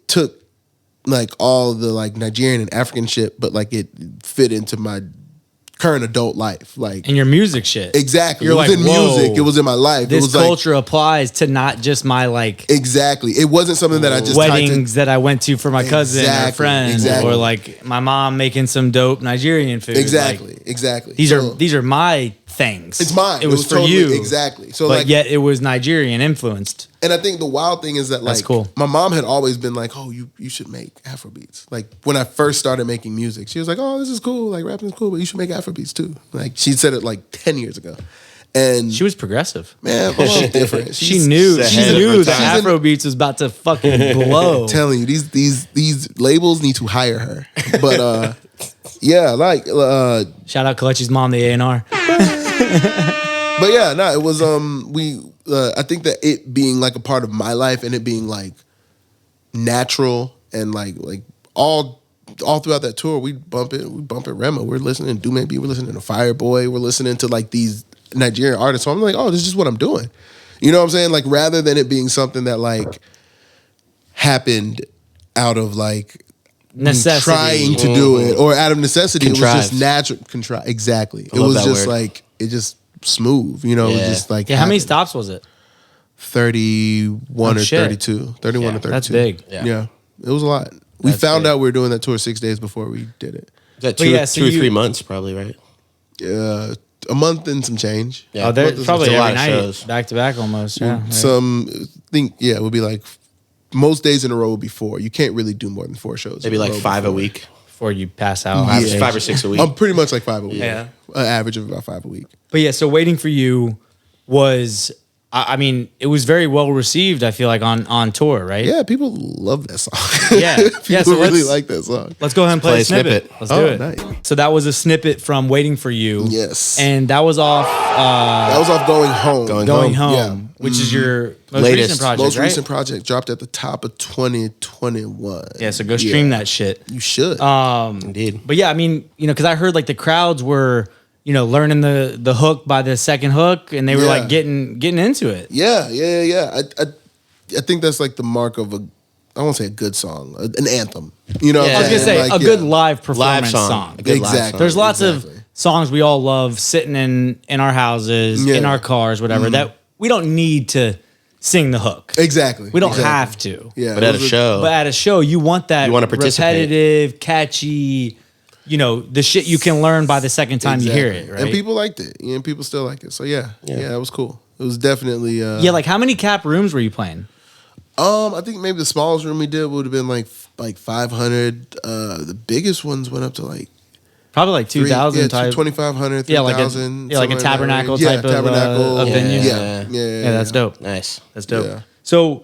took like all the like Nigerian and African shit, but like it fit into my current adult life. Like And your music shit. exactly. You're it was like, in whoa, music. It was in my life. It This was like culture applies to not just my like exactly. It wasn't something that I just tied to- weddings that I went to for my cousin or Exactly, friends, exactly. or like my mom making some dope Nigerian food. Exactly. Like, Exactly. these So, are my things. it's mine. It was for totally, you. Exactly. So But like yet it was Nigerian influenced. and I think the wild thing is that like That's cool. my mom had always been like, "Oh, you should make Afrobeats." Like when I first started making music, she was like, "Oh, this is cool. Like rapping's cool, but you should make Afrobeats too." Like she said it like 10 years ago. And She was progressive. man, my mom's different. She knew ahead of her that time. Afrobeats was about to fucking blow. I'm telling you, these labels need to hire her. But yeah, like Shout out Kelechi's mom, the A&R. but yeah, no, it was I think that it being like a part of my life and it being like natural and like all throughout that tour, we bump it Rema. We're listening to Do Maybe, we're listening to Fireboy, we're listening to like these Nigerian artists. So I'm like, oh, this is just what I'm doing. You know what I'm saying? Like rather than it being something that like happened out of like Necessity. trying to do it or out of necessity, it was just Contrived. natural. Exactly. It love was that just word. like it just smooth. You know, it was Yeah. just like Yeah, how many happened. stops was it? 31 Oh, or shit. 32. 31 or 32. That's big. Yeah. It was a lot. We That's found big. out we were doing that tour 6 days before we did it. Is that But two, yeah, so two or you- 3 months probably, right? A month and some change. Yeah. Oh, there's It's probably a lot every of night, shows. back to back almost. Yeah, right. It would be like most days in a row would be 4. You can't really do more than 4 shows. Maybe in a like row 5 a before. week. Before you pass out. Yeah. Yeah. 5 or 6 a week. I'm pretty much like 5 a week. Yeah. An average of about 5 a week. But yeah, so Waiting for You was, I mean, it was very well received, I feel like, on tour, right? Yeah, people love that song. Yeah. people Yeah, so really let's- like that song. Let's go ahead and play play a a snippet. snippet. Let's do Oh, it. nice. So that was a snippet from Waiting for You. Yes. And that was off That was off Going Home. Going Home, Yeah. which is your most Latest. recent project, Most right? recent project dropped at the top of 2021. Yeah, so go stream that shit. You should. Indeed. But yeah, I mean, because I heard like the crowds were, learning the hook by the second hook, and they were Yeah. like getting into it. Yeah. I think that's like the mark of I won't say a good song, an anthem. You know, what Yeah. I'm I was gonna saying? say Like, a good live performance Live song. song. A good live Exactly. song. There's lots Exactly. of songs we all love sitting in our houses, Yeah. in our cars, whatever, that we don't need to sing the hook. Exactly. We don't Exactly. have to. Yeah. But at a those are- show, But at a show, you want that You wanna participate. repetitive, catchy, the shit you can learn by the second time you hear it, Exactly. right? And people liked it. And people still like it. So yeah, it was cool. It was definitely yeah, like how many cap rooms were you playing? I think maybe the smallest room we did would have been like 500. The biggest ones went up to like Probably like 2,000 type. 2,500, Yeah, like a- 3,000. yeah, like a somewhere in that tabernacle range. type of, tabernacle. of venue. Yeah. Yeah, that's dope. nice. That's dope. Yeah. So,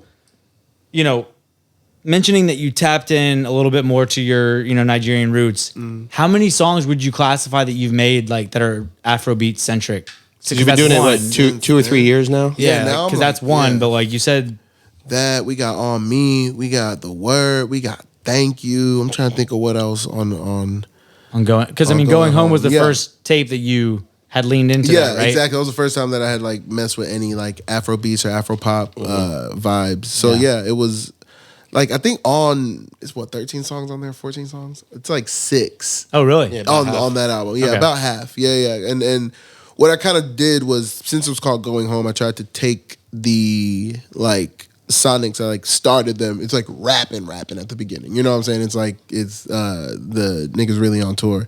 mentioning that you tapped in a little bit more to your, Nigerian roots, how many songs would you classify that you've made like that are Afrobeat centric? So you've been doing it what, two or 3 years now? Yeah, Yeah, now I'm because like- that's one. yeah. But like you said, That we got On Me, we got The Word, we got Thank You. I'm trying to think of what else on on going because On Going Going Home was the Home, yeah. first tape that you had leaned into. yeah, that, right? exactly. That was the first time that I had like messed with any like Afro beats or Afro pop vibes. So yeah, it was like I think it's 13 songs on there, 14 songs. It's like 6 Oh, really? Yeah. About half. on that album. Yeah, Okay. about half. Yeah. And what I kind of did was since it was called Going Home, I tried to take the like sonics. I like started them. It's like rapping at the beginning. You know what I'm saying? It's like the niggas really on tour.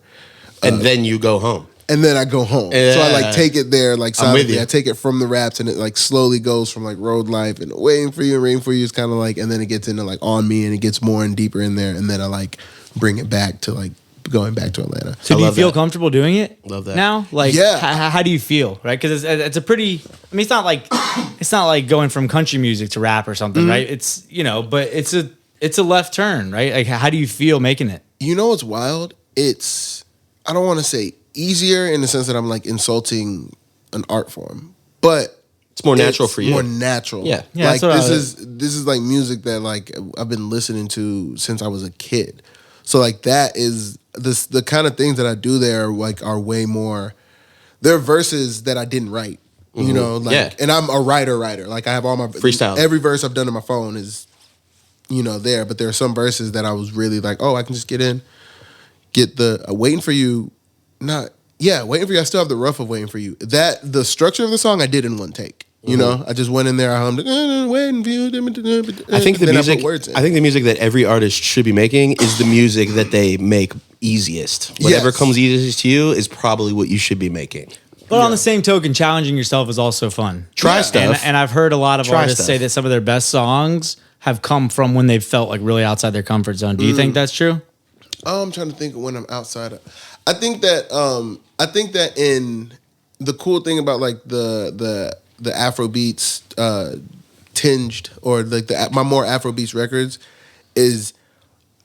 And then you go home. And then I go home. So I like Yeah. take it there, like I'm with sonically. you. I take it from the raps, and it like slowly goes from like Road Life and Waiting for You is kind of like, and then it gets into like On Me, and it gets more and deeper in there, and then I like bring it back to like going back to Atlanta. So I do you love feel that. comfortable doing it? Love that. Now, like, Yeah. how do you feel, right? Because it's a pretty. I mean, it's not like going from country music to rap or something, Mm-hmm. right? It's but it's a left turn, right? Like, how do you feel making it? You know what's wild? It's I don't want to say easier in the sense that I'm like insulting an art form, but It's more natural for you. More natural. Yeah. Yeah, Like that's what this is like music that like I've been listening to since I was a kid. So like that is the kind of things that I do there like are way more. There are verses that I didn't write. You know, like Yeah. and I'm a writer. Like I have all my Freestyle. Every verse I've done on my phone is there, but there are some verses that I was really like, oh, I can just get the Waiting for You. Not Yeah, Waiting for You. I still have the rough of Waiting for You. The structure of the song I did in one take. You know, I just went in there. I hummed, waiting for you. I think the music. I think the music that every artist should be making is the music that they make easiest. Whatever comes easiest to you is probably what you should be making. But on the same token, challenging yourself is also fun. Try stuff. And I've heard a lot of artists say that some of their best songs have come from when they've felt like really outside their comfort zone. Do you think that's true? I'm trying to think of when I'm outside of. I think that in the cool thing about like the Afrobeats tinged or like my more Afrobeats records is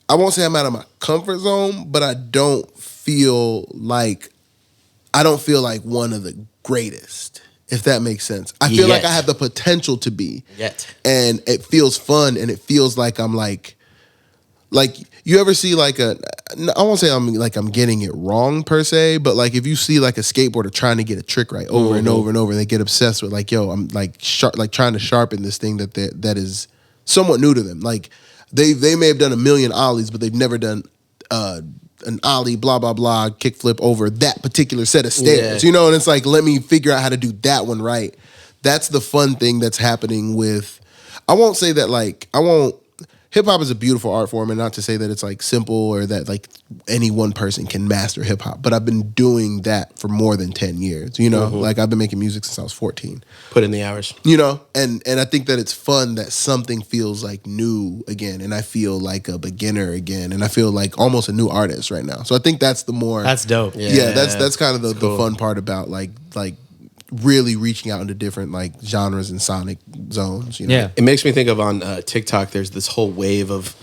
I won't say I'm out of my comfort zone, but I don't feel like one of the greatest, if that makes sense. I feel like I have the potential to be. And it feels fun and it feels like I'm like you ever see like I won't say I'm getting it wrong per se, but like if you see like a skateboarder trying to get a trick right over and over and over, and they get obsessed with like, yo, I'm like trying to sharpen this thing that is somewhat new to them. Like they may have done a million ollies, but they've never done an ollie, blah blah blah, kickflip over that particular set of stairs. You know, and it's like, let me figure out how to do that one right. That's the fun thing that's happening with. Hip hop is a beautiful art form, and not to say that it's like simple or that like any one person can master hip hop. But I've been doing that for more than 10 years. You know, like I've been making music since I was 14. Put in the hours. You know, and I think that it's fun that something feels like new again, and I feel like a beginner again, and I feel like almost a new artist right now. So I think that's the more that's dope. Yeah, that's kind of the fun part about like really reaching out into different like genres and sonic zones. You know? Yeah, it makes me think of on TikTok. There's this whole wave of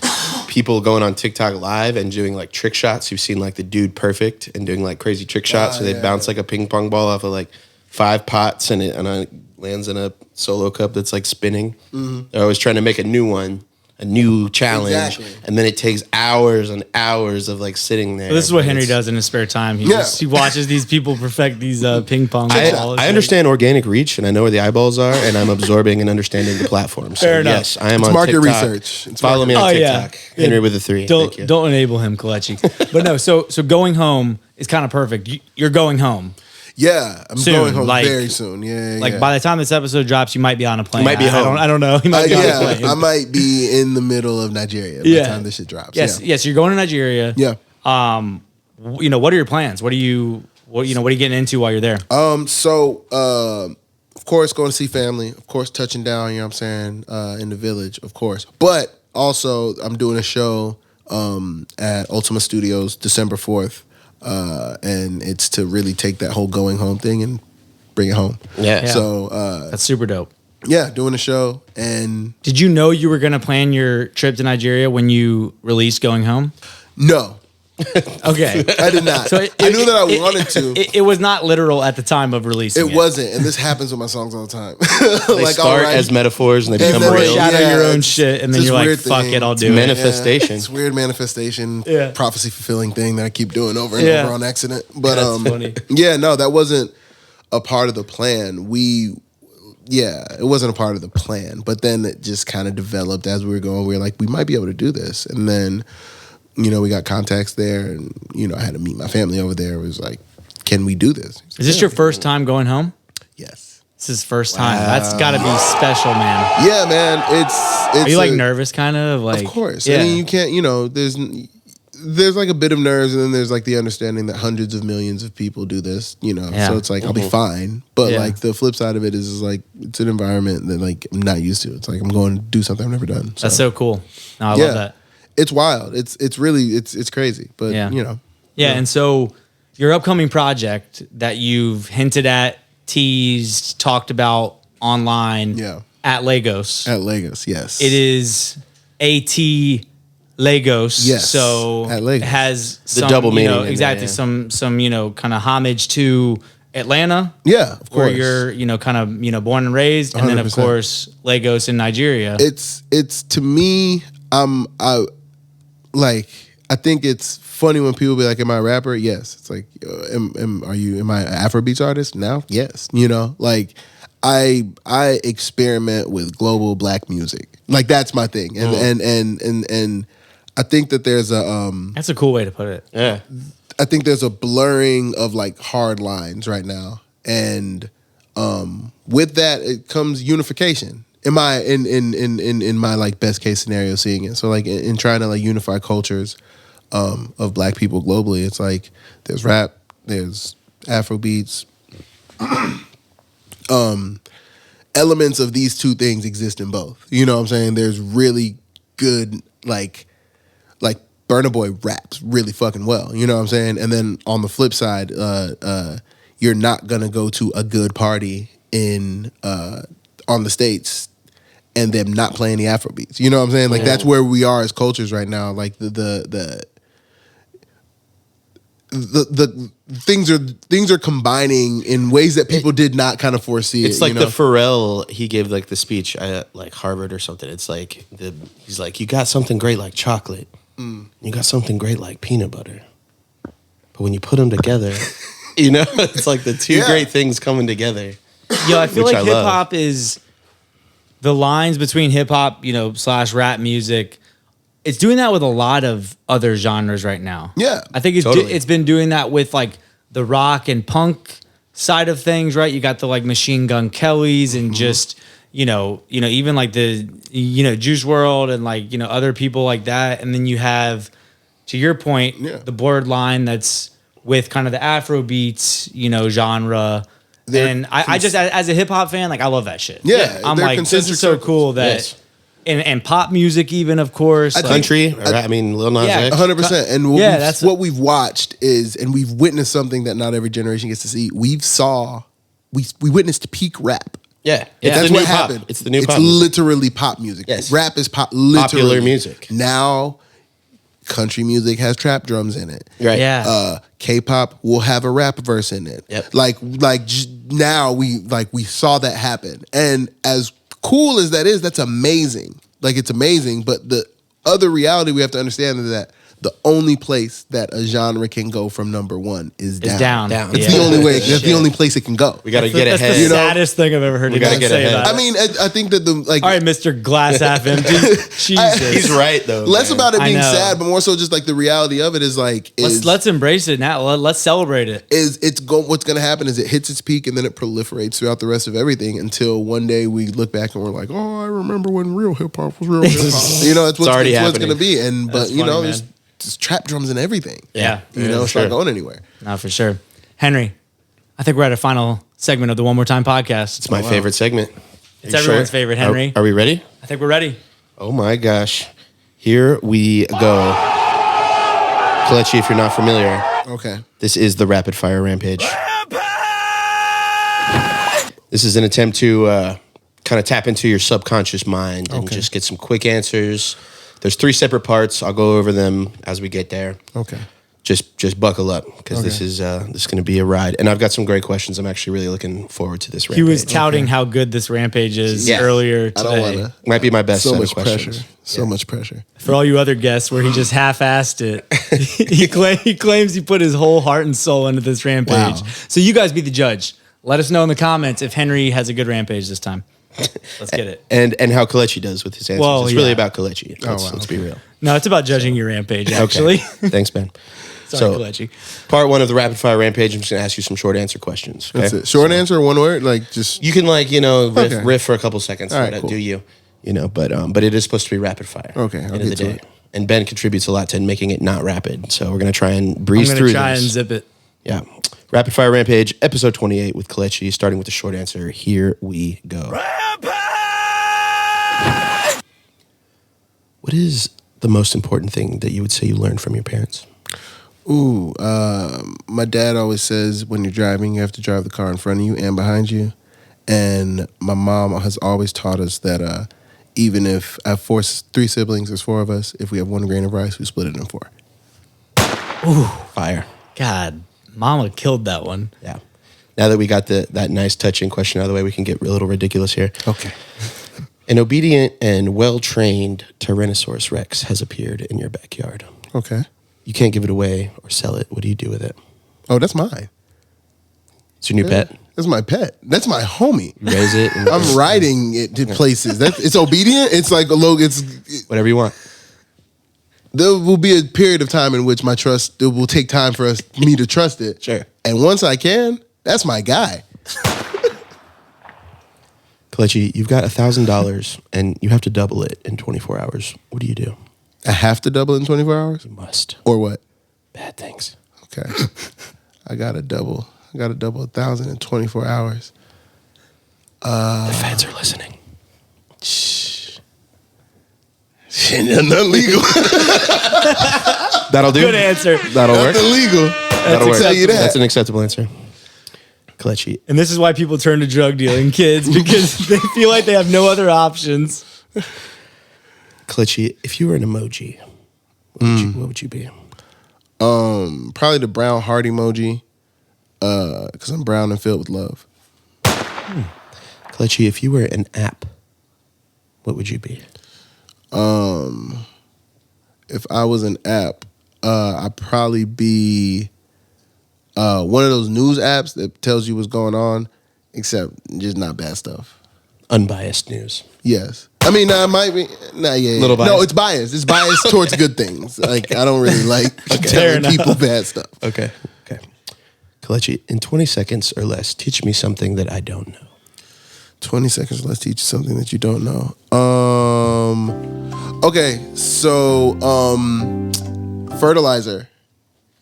people going on TikTok live and doing like trick shots. You've seen like the Dude Perfect and doing like crazy trick shots. So they bounce like a ping pong ball off of like 5 pots and it lands in a solo cup that's like spinning. They're always trying to make a new one. A new challenge, and then it takes hours and hours of like sitting there. Well, this is what Henry does in his spare time. He watches these people perfect these ping pong balls. I understand organic reach, and I know where the eyeballs are, and I'm absorbing and understanding the platform. So Fair enough. Yes, I am it's on market TikTok. research. Follow me on TikTok. Henry with a 3. Don't enable him, Kelechi. But no, so going home is kind of perfect. You're going home. Yeah, I'm soon, going home like, very soon. Yeah, by the time this episode drops, you might be on a plane. You might be home. I don't know. You might be on a plane. I might be in the middle of Nigeria by the time this shit drops. Yes, you're going to Nigeria. Yeah. What are your plans? What are you getting into while you're there? So of course going to see family, of course touching down, you know what I'm saying, in the village, of course. But also I'm doing a show at Ultima Studios December 4th. And it's to really take that whole going home thing and bring it home. Yeah. So that's super dope. Yeah, doing a show. And did you know you were gonna plan your trip to Nigeria when you released Going Home? No. Okay. I did not. So I knew that I wanted to. It was not literal at the time of releasing it. It wasn't, and this happens with my songs all the time. They like, start as metaphors and they become real. Shadow your own shit, and then you're like, fuck it, I'll do it. Manifestation. It's weird manifestation, prophecy fulfilling thing that I keep doing over and over on accident. But that's funny. Yeah, no, that wasn't a part of the plan. It wasn't a part of the plan. But then it just kind of developed as we were going. We were like, we might be able to do this. And then, we got contacts there, and, I had to meet my family over there. It was like, can we do this? Is this your first time going home? Yes. It's his first time. That's got to be special, man. Yeah, man. It's Are you like nervous, kind of? Like, of course. Yeah. I mean, you can't. There's like a bit of nerves, and then there's like the understanding that hundreds of millions of people do this. So it's like I'll be fine. But like the flip side of it is like it's an environment that like I'm not used to. It's like I'm going to do something I've never done. That's so cool. No, I love that. It's wild. It's really it's crazy. But Yeah, and so your upcoming project that you've hinted at, teased, talked about online at Lagos. At Lagos, yes. It is AT Lagos. Yes. So at Lagos. It has the double meaning. Exactly. Some kind of homage to Atlanta. Yeah, of course. Where you're kind of born and raised, and 100%. Then of course Lagos in Nigeria. It's to me, I think it's funny when people be like, am I a rapper? Yes. It's like, am I an Afrobeats artist? No. Yes. Like I experiment with global black music. Like that's my thing. And I think that there's that's a cool way to put it. Yeah. I think there's a blurring of like hard lines right now, and with that it comes unification. In my like best case scenario, seeing it. So like in trying to like unify cultures of Black people globally, it's like there's rap, there's Afrobeats. Elements of these two things exist in both. You know what I'm saying? There's really good like Burna Boy raps really fucking well. You know what I'm saying? And then on the flip side, you're not gonna go to a good party in on the States and them not playing the Afrobeats. You know what I'm saying? Like that's where we are as cultures right now. Like the things are combining in ways that people did not kind of foresee. It's like the Pharrell, he gave like the speech at like Harvard or something. It's like he's like, you got something great like chocolate. You got something great like peanut butter. But when you put them together, you know, it's like the two great things coming together. Yo, I feel like hip hop is the lines between hip hop, you know, / rap music. It's doing that with a lot of other genres right now. Yeah, I think it's been doing that with like the rock and punk side of things, right? You got the like Machine Gun Kellys and just you know even like the Juice WRLD and like other people like that, and then you have, to your point, the blurred line that's with kind of the Afrobeats genre. And I just as a hip hop fan, like I love that shit. Yeah, I'm like, this is so cool that. Yes. And pop music, even, of course. Country. I mean, Lil Nas X. 100%. And what we've watched is, and we've witnessed something that not every generation gets to see. We witnessed peak rap. Yeah. That's what happened. It's the new pop. It's literally pop music. Yes. Rap is popular music. Now, country music has trap drums in it. Right. Yeah. K-pop will have a rap verse in it. Yep. Now we saw that happen. And as cool as that is, that's amazing. Like, it's amazing. But the other reality we have to understand is that the only place that a genre can go from number one is down. It's the only way. That's the only place it can go. We got to get ahead. That's the saddest thing I've ever heard you guys say about it. I mean, I think that all right, Mr. Glass half empty. Jesus. He's right though. Less about it being sad, but more so just like the reality of it is like. Let's embrace it now. Let's celebrate it. What's going to happen is it hits its peak and then it proliferates throughout the rest of everything until one day we look back and we're like, oh, I remember when real hip hop was real hip hop. It's what's going to be. And but there's trap drums and everything. Yeah. It's not going anywhere. No, for sure. Henry, I think we're at a final segment of the One More Time podcast. It's my favorite segment. It's everyone's favorite, Henry. Are we ready? I think we're ready. Oh my gosh. Here we go. Kelechi, if you're not familiar. Okay. This is the Rapid Fire Rampage. This is an attempt to kind of tap into your subconscious mind and just get some quick answers. There's 3 separate parts. I'll go over them as we get there. Okay. Just buckle up because this is going to be a ride. And I've got some great questions. I'm actually really looking forward to this rampage. He was touting how good this rampage is earlier today. I don't want to. Might be my best so set much of questions. Pressure. So much pressure. For all you other guests where he just half-assed it, he claims he put his whole heart and soul into this rampage. Wow. So you guys be the judge. Let us know in the comments if Henry has a good rampage this time. Let's get it. And how Kelechi does with his answers. Well, it's really about Kelechi. Let's be real. No, it's about judging your rampage, actually. Okay. Thanks, Ben. Sorry, Kelechi. Part 1 of the Rapid Fire Rampage, I'm just going to ask you some short answer questions. Okay? That's it. Short answer, one word? Like just... You can riff for a couple seconds. All right, cool. Do you? But it is supposed to be rapid fire. Okay, I'll get to it. And Ben contributes a lot to making it not rapid. So we're going to try and breeze through this. I'm going to try and zip it. Yeah. Rapid Fire Rampage, episode 28 with Kelechi, starting with the short answer. Here we go. What is the most important thing that you would say you learned from your parents? My dad always says when you're driving, you have to drive the car in front of you and behind you. And my mom has always taught us that even if I have 3 siblings, there's 4 of us. If we have 1 grain of rice, we split it in 4. Ooh, fire. God, Mama killed that one. Yeah. Now that we got that nice touching question out of the way, we can get a little ridiculous here. Okay. An obedient and well-trained Tyrannosaurus Rex has appeared in your backyard. Okay. You can't give it away or sell it. What do you do with it? Oh, that's mine. It's your new pet? That's my pet. That's my homie. You raise it? I'm riding it to places. It's obedient. It's like a logo. It's whatever you want. there will be a period of time in which it will take time for me to trust it. Sure. And once I can, that's my guy. Kelechi, you've got $1,000 and you have to double it in 24 hours. What do you do? I have to double it in 24 hours? You must. Or what? Bad things. Okay. I got to double 1,000 in 24 hours. The feds are listening. Shh. Nothing legal. That'll do. Good answer. That'll work. Nothing legal. That'll work. Tell you that. That's an acceptable answer. Kelechi. And this is why people turn to drug dealing, kids, because they feel like they have no other options. Kelechi, if you were an emoji, what would you be? Probably the brown heart emoji, because I'm brown and filled with love. Kelechi, if you were an app, what would you be? If I was an app, I'd probably be one of those news apps that tells you what's going on, except just not bad stuff. Unbiased news. Yes. I mean, it might be. Little biased. No, it's biased. It's biased towards good things. Like, I don't really like telling people bad stuff. Okay. Kelechi, in 20 seconds or less, teach me something that I don't know. 20 seconds, let's teach you something that you don't know. Okay, so fertilizer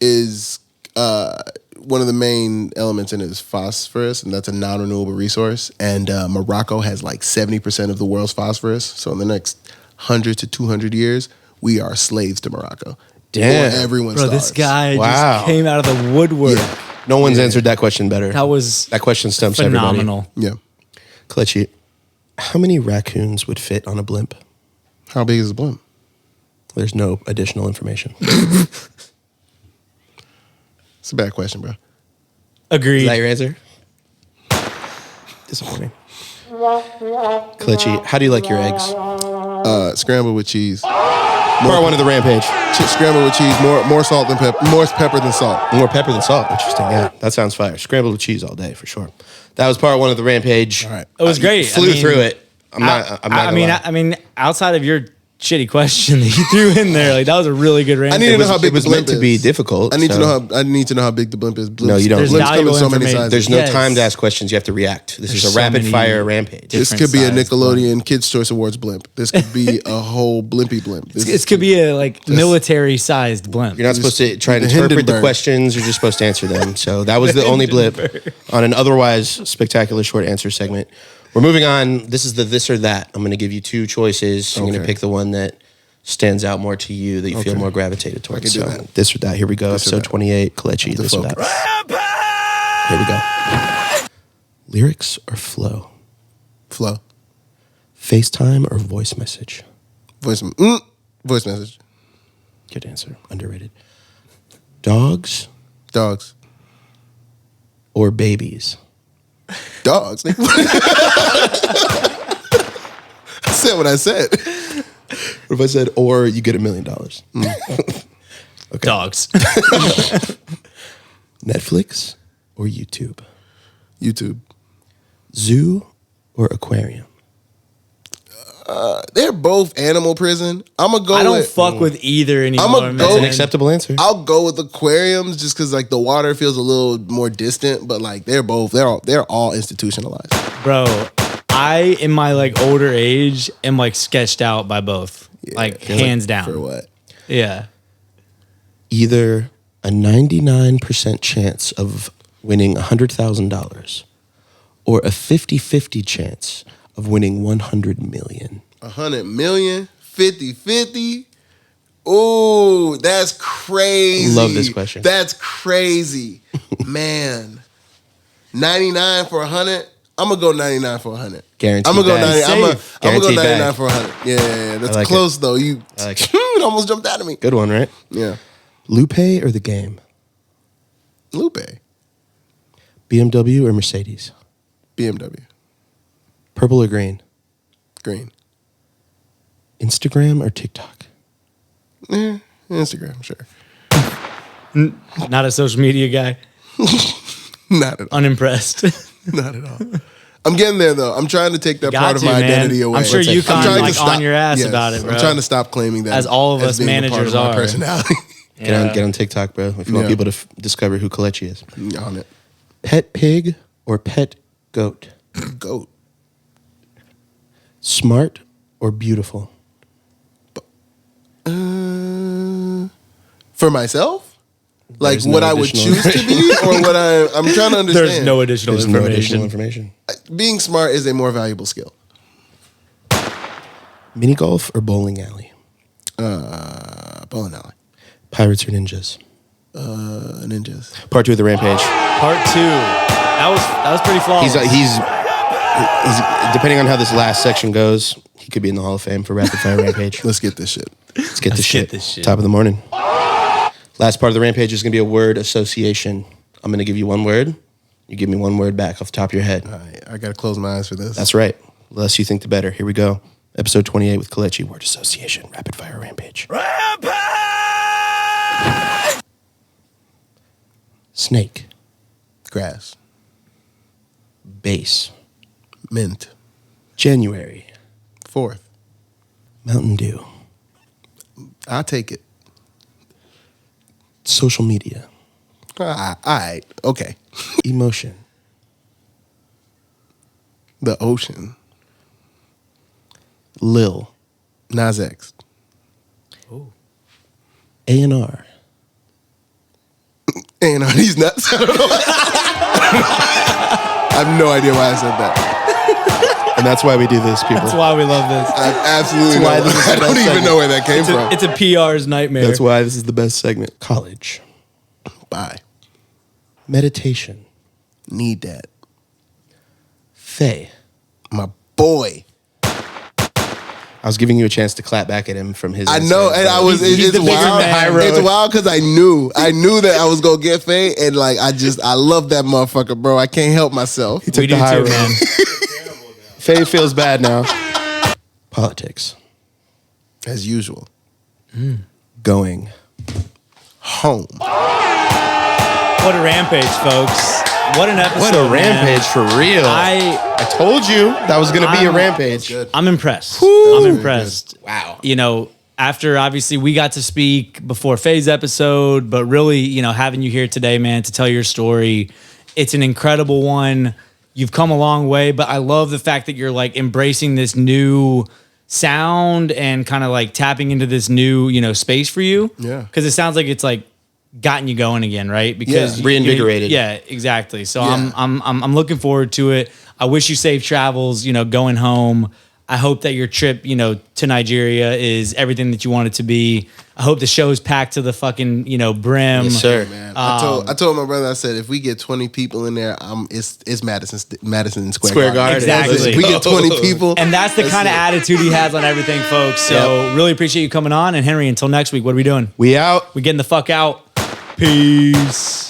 is one of the main elements in it is phosphorus, and that's a non-renewable resource. And Morocco has like 70% of the world's phosphorus. So in the next 100 to 200 years, we are slaves to Morocco. Damn. Or everyone Bro, starves. this guy Wow. just came out of the woodwork. Yeah. No one's answered that question better. That question stumps phenomenal. everybody. Yeah. Kelechi, how many raccoons would fit on a blimp? How big is the blimp? There's no additional information. It's a bad question, bro. Agreed. Is that your answer? Disappointing. Kelechi, how do you like your eggs? Scrambled with cheese. Part one of the Rampage. Scrambled with cheese. More salt than pepper. More pepper than salt. More pepper than salt. Interesting. Yeah, that sounds fire. Scrambled with cheese all day for sure. That was part one of the Rampage. All right. It was great. Flew through it. I'm not. I mean, outside of your shitty question that you threw in there, like that was a really good rant. I need to know how big it was the blimp meant to be is. difficult. I need to know how big the blimp is. No, you don't. There's Blimps come in valuable so many information. sizes. There's no Yes. time to ask questions. You have to react. This is There's a so rapid many fire Rampage. This different could be a sized Nickelodeon Kids Choice Awards blimp. This could be a whole blimpy blimp. This could be a military sized blimp. You're not supposed to try and the interpret the Hindenburg. questions. You're just supposed to answer them. So that was the only blip on an otherwise spectacular short answer segment. We're moving on. This is the this or that. I'm going to give you two choices. I'm going to Okay. pick the one that stands out more to you, that you feel more gravitated towards. can do So that. this or that. Here we go. This or Episode that. 28, Kelechi. The This or that. focus. Here we go. Lyrics or flow? Flow. FaceTime or voice message? Voice message. Good answer. Underrated. Dogs Dogs. or babies? Dogs. I said what I said. What if I said, or you get $1 million? Dogs. Netflix or YouTube? YouTube. Zoo or aquarium? They're both animal prison. I'm gonna go. I don't with, fuck with either anymore. I'ma man. go- That's an acceptable answer. I'll go with aquariums just because like the water feels a little more distant, but like they're all institutionalized. Bro, I in my like older age am like sketched out by both. Like hands down. For what? Yeah. Either a 99% chance of winning $100,000 or a 50-50 chance of winning 100 million. 100 million, 50-50. Ooh, that's crazy. Love this question. That's crazy. Man. 99 for 100. I'm gonna go 99 for 100. Guaranteed I'm gonna go bag. 90. I'm gonna go Guaranteed 99 bag. for 100. Yeah, that's like close though. You I like it. it almost jumped out of me. Good one, right? Yeah. Lupe or the game? Lupe. BMW or Mercedes? BMW. Purple or green? Green. Instagram or TikTok? Instagram, sure. Not a social media guy. Not at all. Unimpressed. Not at all. I'm getting there though. I'm trying to take that part of my identity away. I'm sure I'm UConn's trying to like stop- on your ass yes, about it, bro. I'm trying to stop claiming that As all of us being a part managers of my are. personality. Get on TikTok, bro. If you want people to discover who Kelechi is. On it. Pet pig or pet goat? Goat. Smart or beautiful? For myself? Like There's what no I would additional choose to be, or what I'm trying to understand. There's no additional There's no information. additional information. Being smart is a more valuable skill. Mini golf or bowling alley? Bowling alley. Pirates or ninjas? Ninjas. Part 2 of the Rampage. Part 2. That was pretty flawless. He's depending on how this last section goes, he could be in the Hall of Fame for Rapid Fire Rampage. Let's get this shit. Let's get this shit. this shit. Top of the morning. Last part of the Rampage is going to be a word association. I'm going to give you one word. You give me one word back off the top of your head. All right, I gotta close my eyes for this. That's right. The less you think, the better. Here we go. Episode 28 with Kelechi. Word association. Rapid Fire Rampage. Rampage! Snake. Grass. Base. Mint. January. 4th. Mountain Dew. I'll take it. Social media. All right. Okay. Emotion. The ocean. Lil. Nas X. A&R. And are these nuts? I don't know. I have no idea why I said that. And that's why we do this, people. That's why we love this. I absolutely why know. this is the I don't best even segment. know where that came from. It's a PR's nightmare. That's why this is the best segment. College. Bye. Meditation. Need that. Faye. My boy. I was giving you a chance to clap back at him from his. I know, and I was. He's It's the bigger wild. man. It's wild because I knew that I was gonna get Faye, and like I love that motherfucker, bro. I can't help myself. He took we the do high too, road. man. Faye feels bad now. Politics. As usual. Going. Home. What a rampage, folks. What an episode. What a man. rampage for real. I told you that was going to be a rampage. I'm impressed. Woo. I'm impressed. Wow. You know, after obviously we got to speak before Faye's episode, but really, you know, having you here today, man, to tell your story, it's an incredible one. You've come a long way, but I love the fact that you're like embracing this new sound and kind of like tapping into this new, you know, space for you. Yeah. Because it sounds like it's like gotten you going again, right? Because Yeah. Reinvigorated. Yeah, exactly. So Yeah. I'm looking forward to it. I wish you safe travels, you know, going home. I hope that your trip, you know, to Nigeria is everything that you want it to be. I hope the show's packed to the fucking, you know, brim. Yes, sir. Man, I told my brother. I said if we get 20 people in there, it's Madison Square Garden. Exactly. If we get 20 people, And that's the kind of attitude he has on everything, folks. So really appreciate you coming on. And Henry, until next week, what are we doing? We out. We getting the fuck out. Peace.